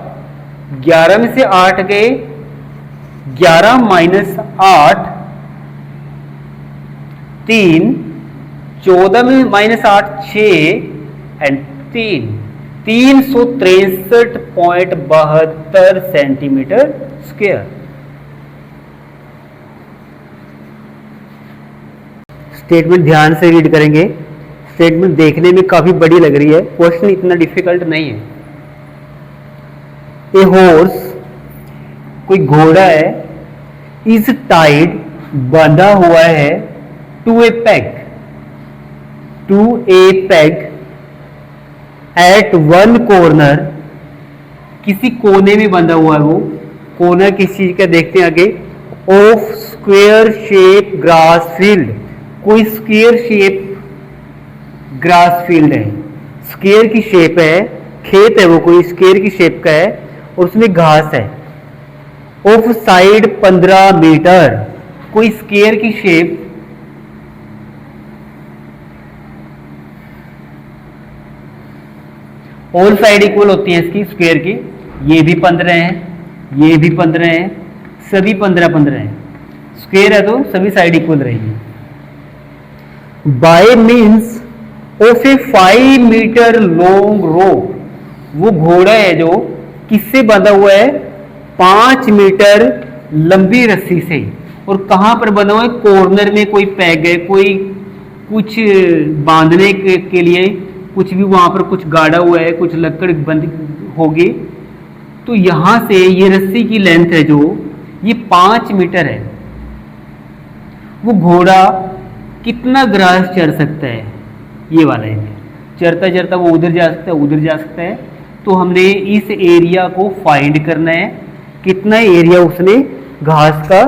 11 में से 8 गए 11 माइनस 8 3, 14 में minus 8 6 and 3, 363.72 centimetre square. Statement ध्यान से रीड करेंगे। स्टेटमेंट देखने में काफी बड़ी लग रही है, क्वेश्चन इतना डिफिकल्ट नहीं है। ए हॉर्स, कोई घोड़ा है, इज टाइड, बंधा हुआ है, to a peg, to a peg at one corner, किसी कोने में बंधा हुआ है वो कॉर्नर किस चीज का देखते हैं आगे, of square shape grass field, कोई स्क्वायर शेप ग्रास फील्ड है, स्क्वायर की शेप है, खेत है वो कोई स्क्वायर की शेप का है और उसमें घास है, ऑफ साइड 15 मीटर, कोई स्क्वायर की शेप ऑल साइड इक्वल होती है इसकी स्क्वायर की, ये भी 15 है, ये भी 15 है, सभी 15-15 है, स्क्वायर है तो सभी साइड इक्वल रहेगी। By means of a 5 metre long rope, वो घोड़ा है जो किससे बंधा हुआ है, 5 मीटर लंबी रस्सी से, और कहां पर बंधा हुआ है, कॉर्नर में कोई पैग है, कोई कुछ बांधने के लिए कुछ भी वहां पर कुछ गाड़ा हुआ है, कुछ लकड़ बंद होगी, तो यहां से ये रस्सी की लेंथ है जो ये 5 मीटर है। वो घोड़ा कितना ग्रास चर सकता है, ये वाला है, चरता चरता वो उधर जा सकता है, उधर जा सकता है, तो हमने इस एरिया को फाइंड करना है, कितना एरिया उसने घास का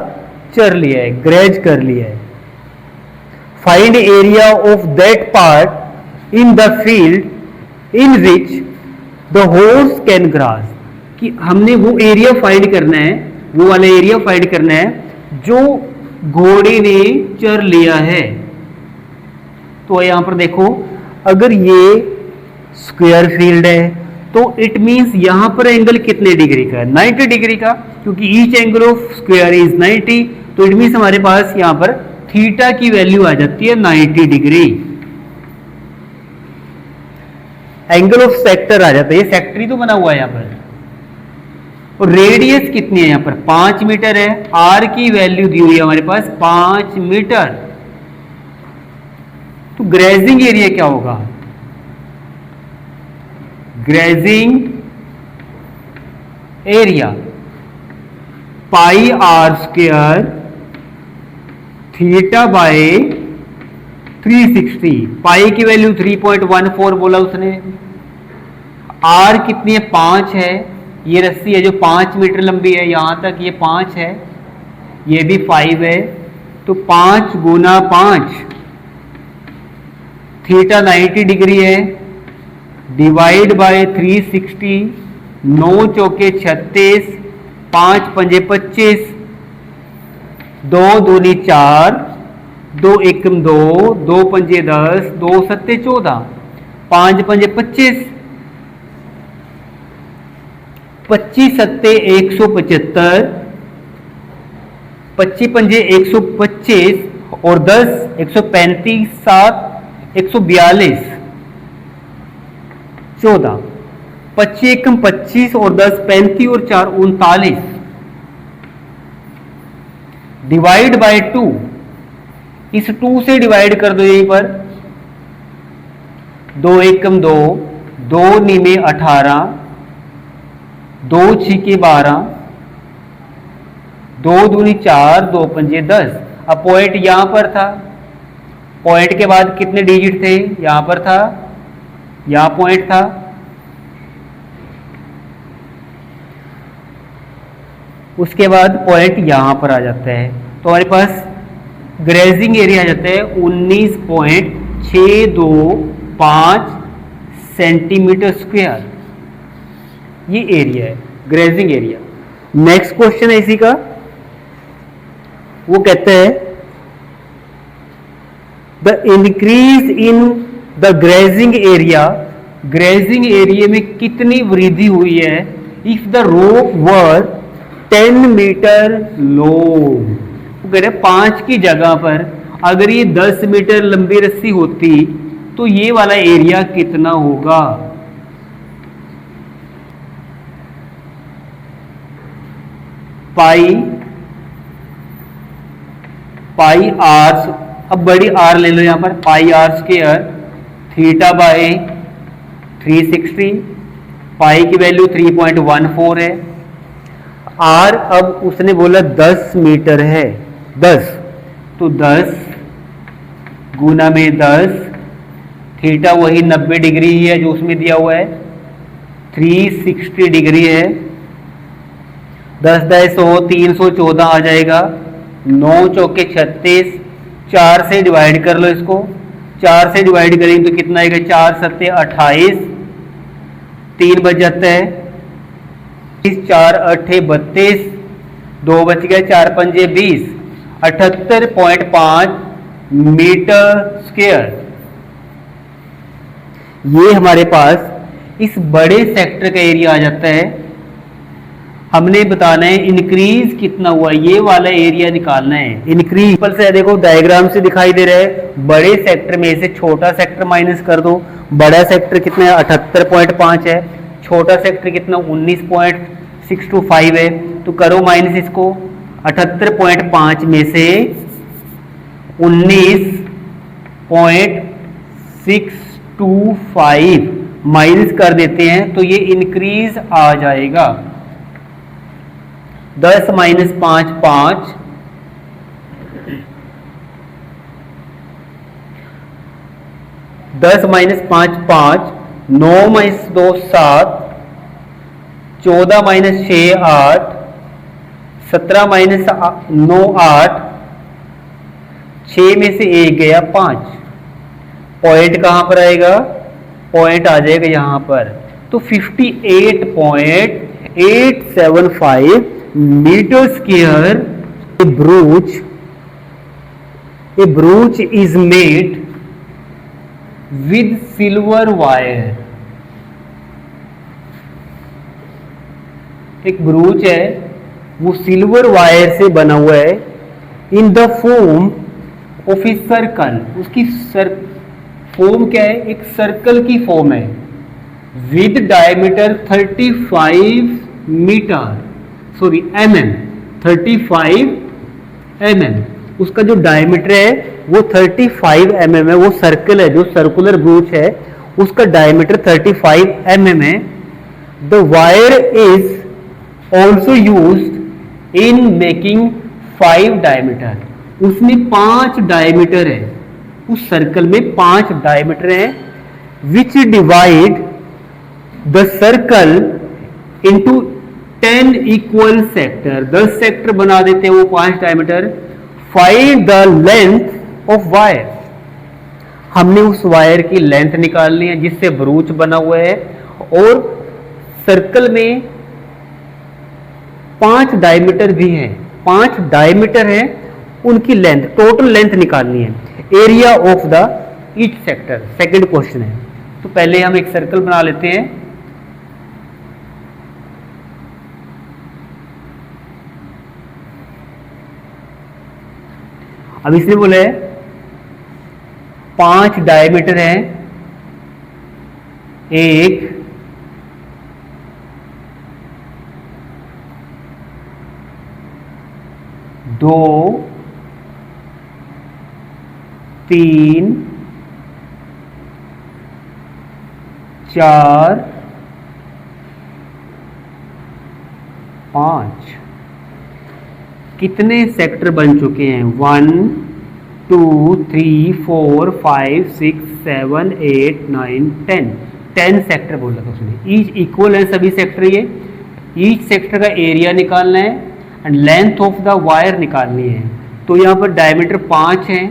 चर लिया है, ग्रेज कर लिया है। Find area of that part in the field in which the horse can grass, कि हमने वो एरिया फाइंड करना है, वो वाला एरिया फाइंड करना है जो घोड़े ने चर लिया है। तो यहां पर देखो, अगर ये स्क्वायर फील्ड है तो इट मींस यहां पर एंगल कितने डिग्री का है, 90 डिग्री का, क्योंकि each angle of square is 90, तो इट मींस हमारे पास यहां पर थीटा की वैल्यू आ जाती है 90 डिग्री। एंगल ऑफ सेक्टर आ जाता है, ये सेक्टर ही तो बना हुआ है यहां पर, और रेडियस कितनी है यहां पर 5 मीटर है, आर की वैल्यू दी हुई है हमारे पास 5 मीटर। तो ग्रेजिंग एरिया क्या होगा, grazing area pi are square theta by 360, pi की वैल्यू 3.14 बोला उसने, आर कितनी है 5 है, ये रस्सी है जो 5 मीटर लंबी है, यहां तक ये 5 है, ये भी 5 है, तो 5 गुना 5, थीटा 90 डिग्री है, डिवाइड बाय 360, 9 चौके 36, 5 पंजे 25, 2 दूनी 4, 2 एकम 2, 2 पंजे 10, 2 सत्ते 14, 5 पंजे 25, 25 सत्ते 175, 25 पंजे 125 और 10 135, 7 142, 14, 25 एकम 25 और 10 35 और 4 39, डिवाइड बाय 2, इस 2 से डिवाइड कर दो यहीं पर, 2 एकम 2, 2 नीमे 18, 2 छिके 12, 2 दूनी 4, 2 पंजे 10। अब पॉइंट यहां पर था, पॉइंट के बाद कितने डिजिट थे, यहां पर था, यहां पॉइंट था, उसके बाद पॉइंट यहां पर आ जाता है, तो हमारे पास ग्रेजिंग एरिया आ जाता है 19.625 सेंटीमीटर स्क्वायर, ये एरिया है ग्रेजिंग एरिया। नेक्स्ट क्वेश्चन है इसी का, वो कहते हैं the increase in the grazing area, grazing area में कितनी वृद्धि हुई है if the rope were 10 metre long, वो कह रहे 5 की जगह पर अगर ये 10 मीटर लंबी रस्सी होती तो ये वाला एरिया कितना होगा। पाई आर, अब बड़ी आर ले लो यहां पर, पाई are square theta by 360, pi की वैल्यू 3.14 है, आर अब उसने बोला 10 मीटर है, 10 तो 10 गुना में 10 थीटा वही 90 डिग्री ही है जो उसमें दिया हुआ है, 360 डिग्री है। 10 दाई 100, 314 आ जाएगा। 9 चौके 36, 4 से डिवाइड कर लो इसको। 4 से डिवाइड करेंगे तो कितना आएगा, 4 सत्ते 28, 3 बच जाता है, 4 अट्ठे 32, 2 बच गया, 4 पंजे 20, 78.5 मीटर स्क्वायर। ये हमारे पास इस बड़े सेक्टर का एरिया आ जाता है। हमने बताना है इंक्रीज कितना हुआ, ये वाला एरिया निकालना है। इंक्रीज पर से देखो डायग्राम से दिखाई दे रहा है, बड़े सेक्टर में से छोटा सेक्टर माइनस कर दो। बड़ा सेक्टर कितना है, 78.5 है। छोटा सेक्टर कितना, 19.625 है। तो करो माइनस इसको। 78.5 में से 19.625 माइनस कर देते हैं तो ये इंक्रीज आ जाएगा। 10 minus 5 5, 10 minus 5 5, 9 minus 2 7, 14 minus 6 8, 17 minus 9 8, 6 में से 1 गया 5। पॉइंट कहां पर आएगा, पॉइंट आ जाएगा यहां पर। तो 58.875 metre square a brooch is made with silver wire। एक ब्रूच है वो सिल्वर वायर से बना हुआ है। In the form of a circle, उसकी फॉर्म क्या है, एक सर्कल की फॉर्म है। With diameter 35 metre, sorry mm, 35 mm। उसका जो डायमीटर है वो 35 mm है। वो सर्कल है, जो सर्कुलर ब्रूच है उसका डायमीटर 35 mm है। The wire is also used in making 5 diameter. उसमें 5 डायमीटर है, उस सर्कल में 5 डायमीटर है। विच divide the circle into 10 equal sector. 10 sector बना देते हैं वो 5 diameter. Find the length of wire. हमने उस वायर की लेंथ निकालनी है जिससे ब्रूच बना हुआ है, और सर्कल में 5 डायमीटर भी है, 5 डायमीटर है, उनकी लेंथ, टोटल लेंथ निकालनी है। Area of the each sector, second question है। तो पहले हम एक सर्कल बना लेते हैं। अब इसने बोला है 5 डायमीटर है, 1 2 3 4 5। कितने सेक्टर बन चुके हैं, 1 2 3 4 5 6 7 8 9 10। 10 सेक्टर बोला था उसने। ईच इक्वल है सभी सेक्टर। ये ईच सेक्टर का एरिया निकालना है and length of the wire निकालनी है। तो यहाँ पर डायमीटर 5 है।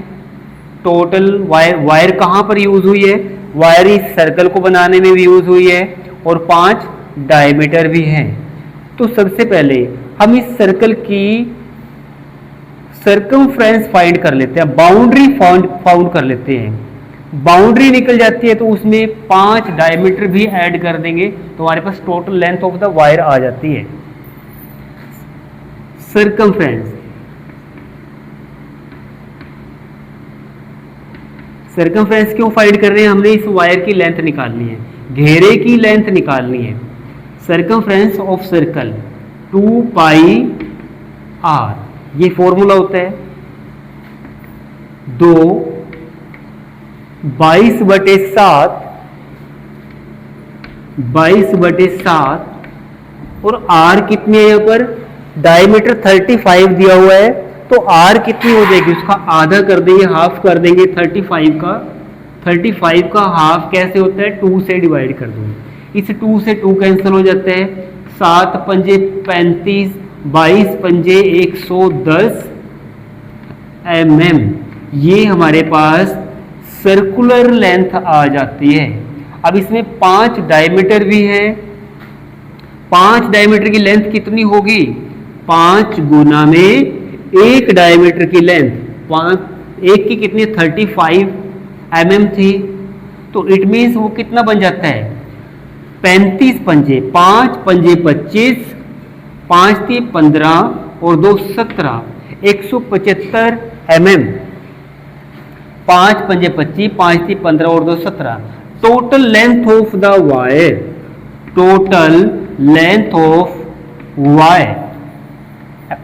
टोटल वायर कहाँ पर यूज हुई है, वायर इस सर्कल को बनाने में भी यूज हुई है, और 5 डायमीटर भी हैं। तो सबसे पहले हम इस सर्कल की सर्कमफ्रेंस फाइंड कर लेते हैं, बाउंड्री फाउंड कर लेते हैं। बाउंड्री निकल जाती है तो उसमें 5 डायमीटर भी ऐड कर देंगे तो हमारे पास total length of the wire आ जाती है। सर्कमफ्रेंस, सर्कमफ्रेंस क्यों फाइंड कर रहे हैं, हमने इस वायर की लेंथ निकालनी है, घेरे की लेंथ निकालनी है। Circumference of circle 2 pi r, ये फॉर्मूला होता है। 2 22/7 और r कितनी है, यहाँ पर डायमीटर 35 दिया हुआ है तो r कितनी हो जाएगी, उसका आधा कर देंगे, हाफ कर देंगे 35 का, 35 का हाफ कैसे होता है, 2 से डिवाइड कर दो, इस 2 से 2 कैंसिल हो जाता है, 7 पंजे 35, 22 पंजे 110 mm, ये हमारे पास सर्कुलर लेंथ आ जाती है। अब इसमें 5 डायमीटर भी है, 5 डायमीटर की लेंथ कितनी होगी, 5 गुना में 1 डायमीटर की लेंथ, 1 की कितनी 35 mm थी, तो इट मीन्स वो कितना बन जाता है 35 पंजे, 5 पंजे 25, 5 थी 15 और 2 17, 175 mm, 5 पंजे 25, 5 थी 15 और 2 17, total length of the wire, total length of wire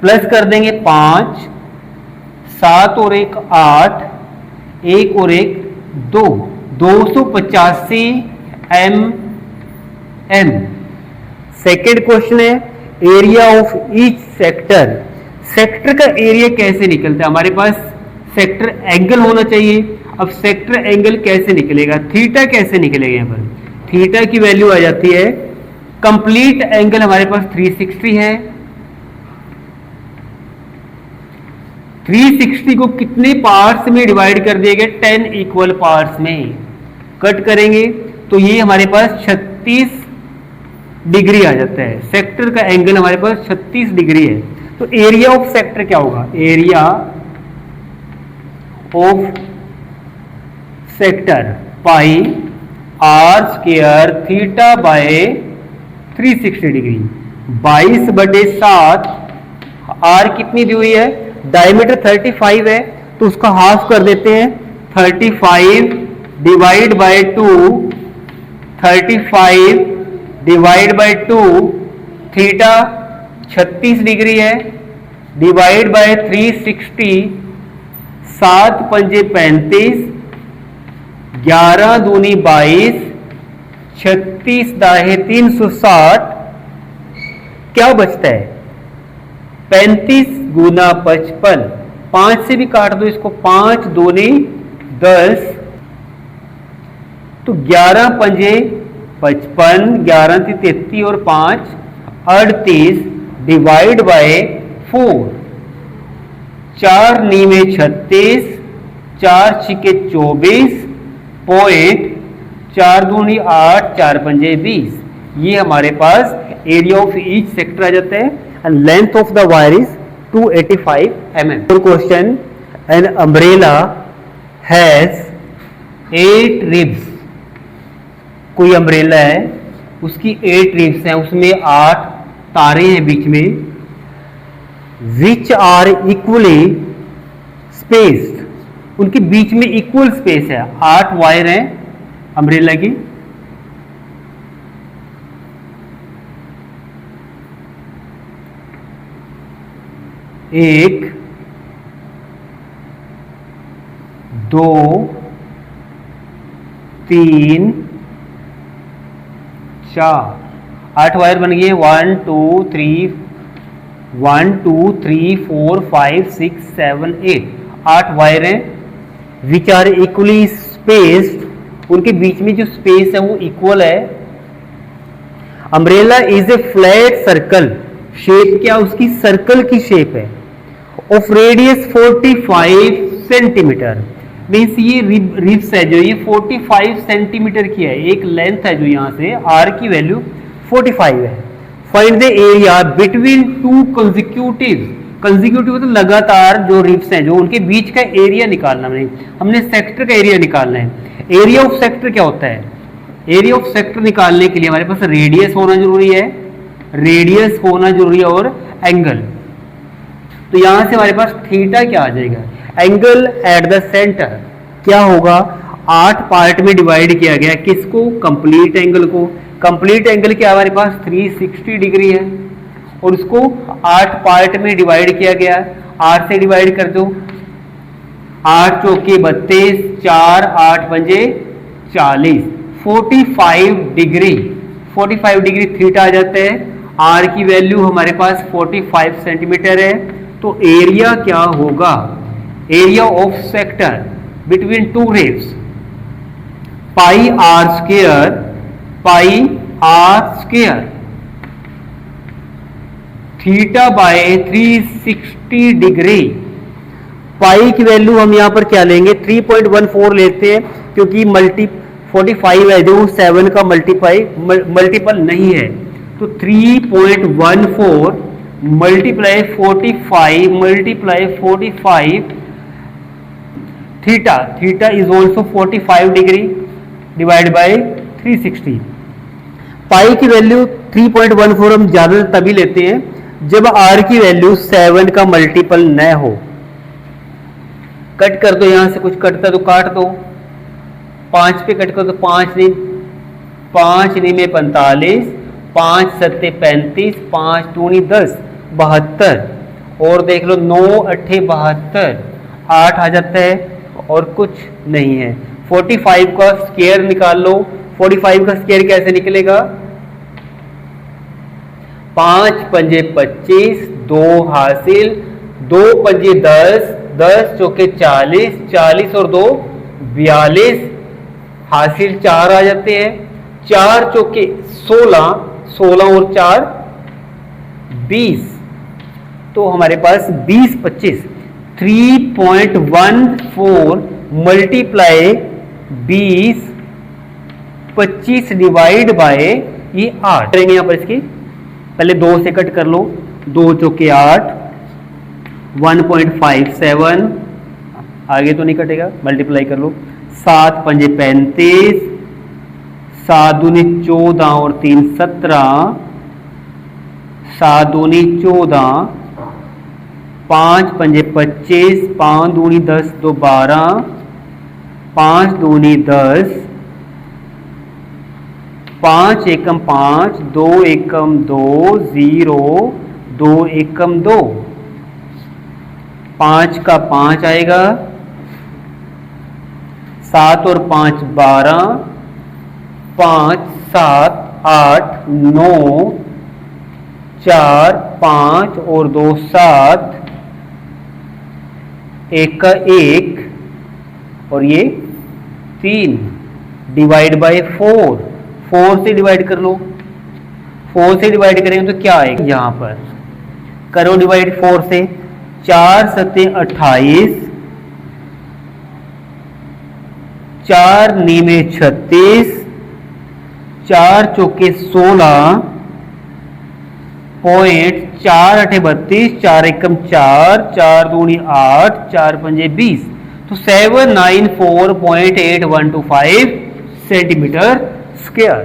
plus कर देंगे 5, 7 और 1 8, 1 और 1 2, 285 mm। सेकेंड क्वेश्चन है area of each sector, sector का एरिया कैसे निकलता है, हमारे पास सेक्टर एंगल होना चाहिए। अब सेक्टर एंगल कैसे निकलेगा, थीटा कैसे निकलेगा, यहाँ पर थीटा की वैल्यू आ जाती है, कंप्लीट एंगल हमारे पास 360 है, 360 को कितने पार्ट्स में डिवाइड कर दिया गया, 10 इक्वल पार्ट्स में कट करेंगे तो ये हमारे पास 36 डिग्री आ जाता है, सेक्टर का एंगल हमारे पास 36 डिग्री है। तो एरिया ऑफ सेक्टर क्या होगा, area of sector pi are square theta by 360 degree, 22/7, r कितनी दी हुई है, डायमीटर 35 है तो उसका हाफ कर देते हैं, 35 divide by 2, 35 divide by 2, theta 36 degree है, डिवाइड बाय 360, 7 पंजे 35, 11 दूनी 22, 36 दाहे 360, क्या बचता है 35 गुना 55, 5 से भी काट दो इसको, 5 दूनी 10, तो 11 पंजे 55, 11 थी 33 और 5 38, डिवाइड बाय 4, 4 नी में 36, 4 छिके 24 पॉइंट, 4 दूनी 8, 4 पंजे 20, ये हमारे पास एरिया ऑफ ईच सेक्टर आ जाता है and length of the wire is 285 mm। Question, an umbrella has 8 ribs, कोई अम्ब्रेला है उसकी 8 रिब्स हैं, उसमें 8 तारे हैं बीच में, विच आर इक्वली स्पेस्ड, उनके बीच में इक्वल स्पेस है, 8 वायर हैं अम्ब्रेला की, एक, 2, 3, 4, 8 वायर बन गए, 1 2 3 1 2 3 4 5 6 7 8, 8 वायर हैं, विच आर इक्वली स्पेस्ड, उनके बीच में जो स्पेस है वो इक्वल है। Umbrella is a flat circle, shape क्या उसकी सर्कल की शेप है, ऑफ रेडियस 45 सेंटीमीटर, मीन्स ये रिब्स है जो ये 45 सेंटीमीटर की है, एक लेंथ है जो यहां से आर की वैल्यू 45 है। Find the area between two consecutive, consecutive मतलब लगातार जो रिब्स हैं जो उनके बीच का एरिया निकालना, हमने सेक्टर का एरिया निकालना है। एरिया ऑफ सेक्टर क्या होता है, एरिया ऑफ सेक्टर निकालने के लिए हमारे पास रेडियस होना जरूरी है, रेडियस होना जरूरी है और एंगल, तो यहां से हमारे पास थीटा क्या आ जाएगा, एंगल एट द सेंटर क्या होगा, 8 पार्ट में डिवाइड किया गया किसको, कंप्लीट एंगल को, कंप्लीट एंगल क्या हमारे पास 360 डिग्री है और उसको 8 पार्ट में डिवाइड किया गया, 8 से डिवाइड कर दो, 8 चौके 32, 4 8 पंजे 40, 45 डिग्री, 45 डिग्री थीटा आ जाता है, आर की वैल्यू हमारे पास 45 सेंटीमीटर है, तो एरिया क्या होगा, area of sector between two ribs, pi are square, pi are square theta by 360 degree. Pi की वैल्यू हम यहां पर क्या लेंगे, 3.14 लेते हैं, क्योंकि 45 है जो 7 का मल्टीपल नहीं है, तो 3.14 multiply 45 theta is also 45 degree divide by 360। Pi की वैल्यू 3.14 हम ज्यादा तभी लेते हैं जब आर की वैल्यू 7 का मल्टीपल न हो। कट कर दो, यहां से कुछ कटता तो काट दो, 5 पे कट कर दो, 5 नहीं में 45, 5 सत्ते 35, 5 दूनी 10, 72, और देख लो 9 अट्ठे 72, 8 आ जाता है और कुछ नहीं है। 45 का स्क्वायर निकाल लो, 45 का स्क्वायर कैसे निकलेगा, 5 पंजे 25, 2 हासिल, 2 पंजे 10, 10 चौके 40, 40 और 2 42, हासिल 4 आ जाते हैं, 4 चौके 16, 16 और 4 20, तो हमारे पास 20 25, 3.14 मल्टीप्लाई 20 25 डिवाइड बाय ये 8 करेंगे। यहां पर इसकी पहले 2 से कट कर लो, 2 चौके 8, 1.57, आगे तो नहीं कटेगा, मल्टीप्लाई कर लो, 7 पंजे 35, 7 दूनी 14 और 3 17, 7 दूनी 14, 5 पंजे 25, 5 दूनी 10, 2 12, 5 दूनी 10, 5 एकम 5, 2 एकम 2, 0, 2 एकम 2, 5 का 5 आएगा, 7 और 5 12, 5 7 8 9, 4 5 और 2 7, 1 का 1 और ये 3 डिवाइड बाय 4 से डिवाइड कर लो, 4 से डिवाइड करेंगे तो क्या आएगा, यहां पर करो डिवाइड 4 से, 4 सत्ते 28, 4 नीमे 36, 4 चौके 16, पॉइंट 4 अठे 32, 4 एकम 4, 4 दूनी 8, 4 पंजे 20, तो 794.8125 सेंटीमीटर स्क्वायर।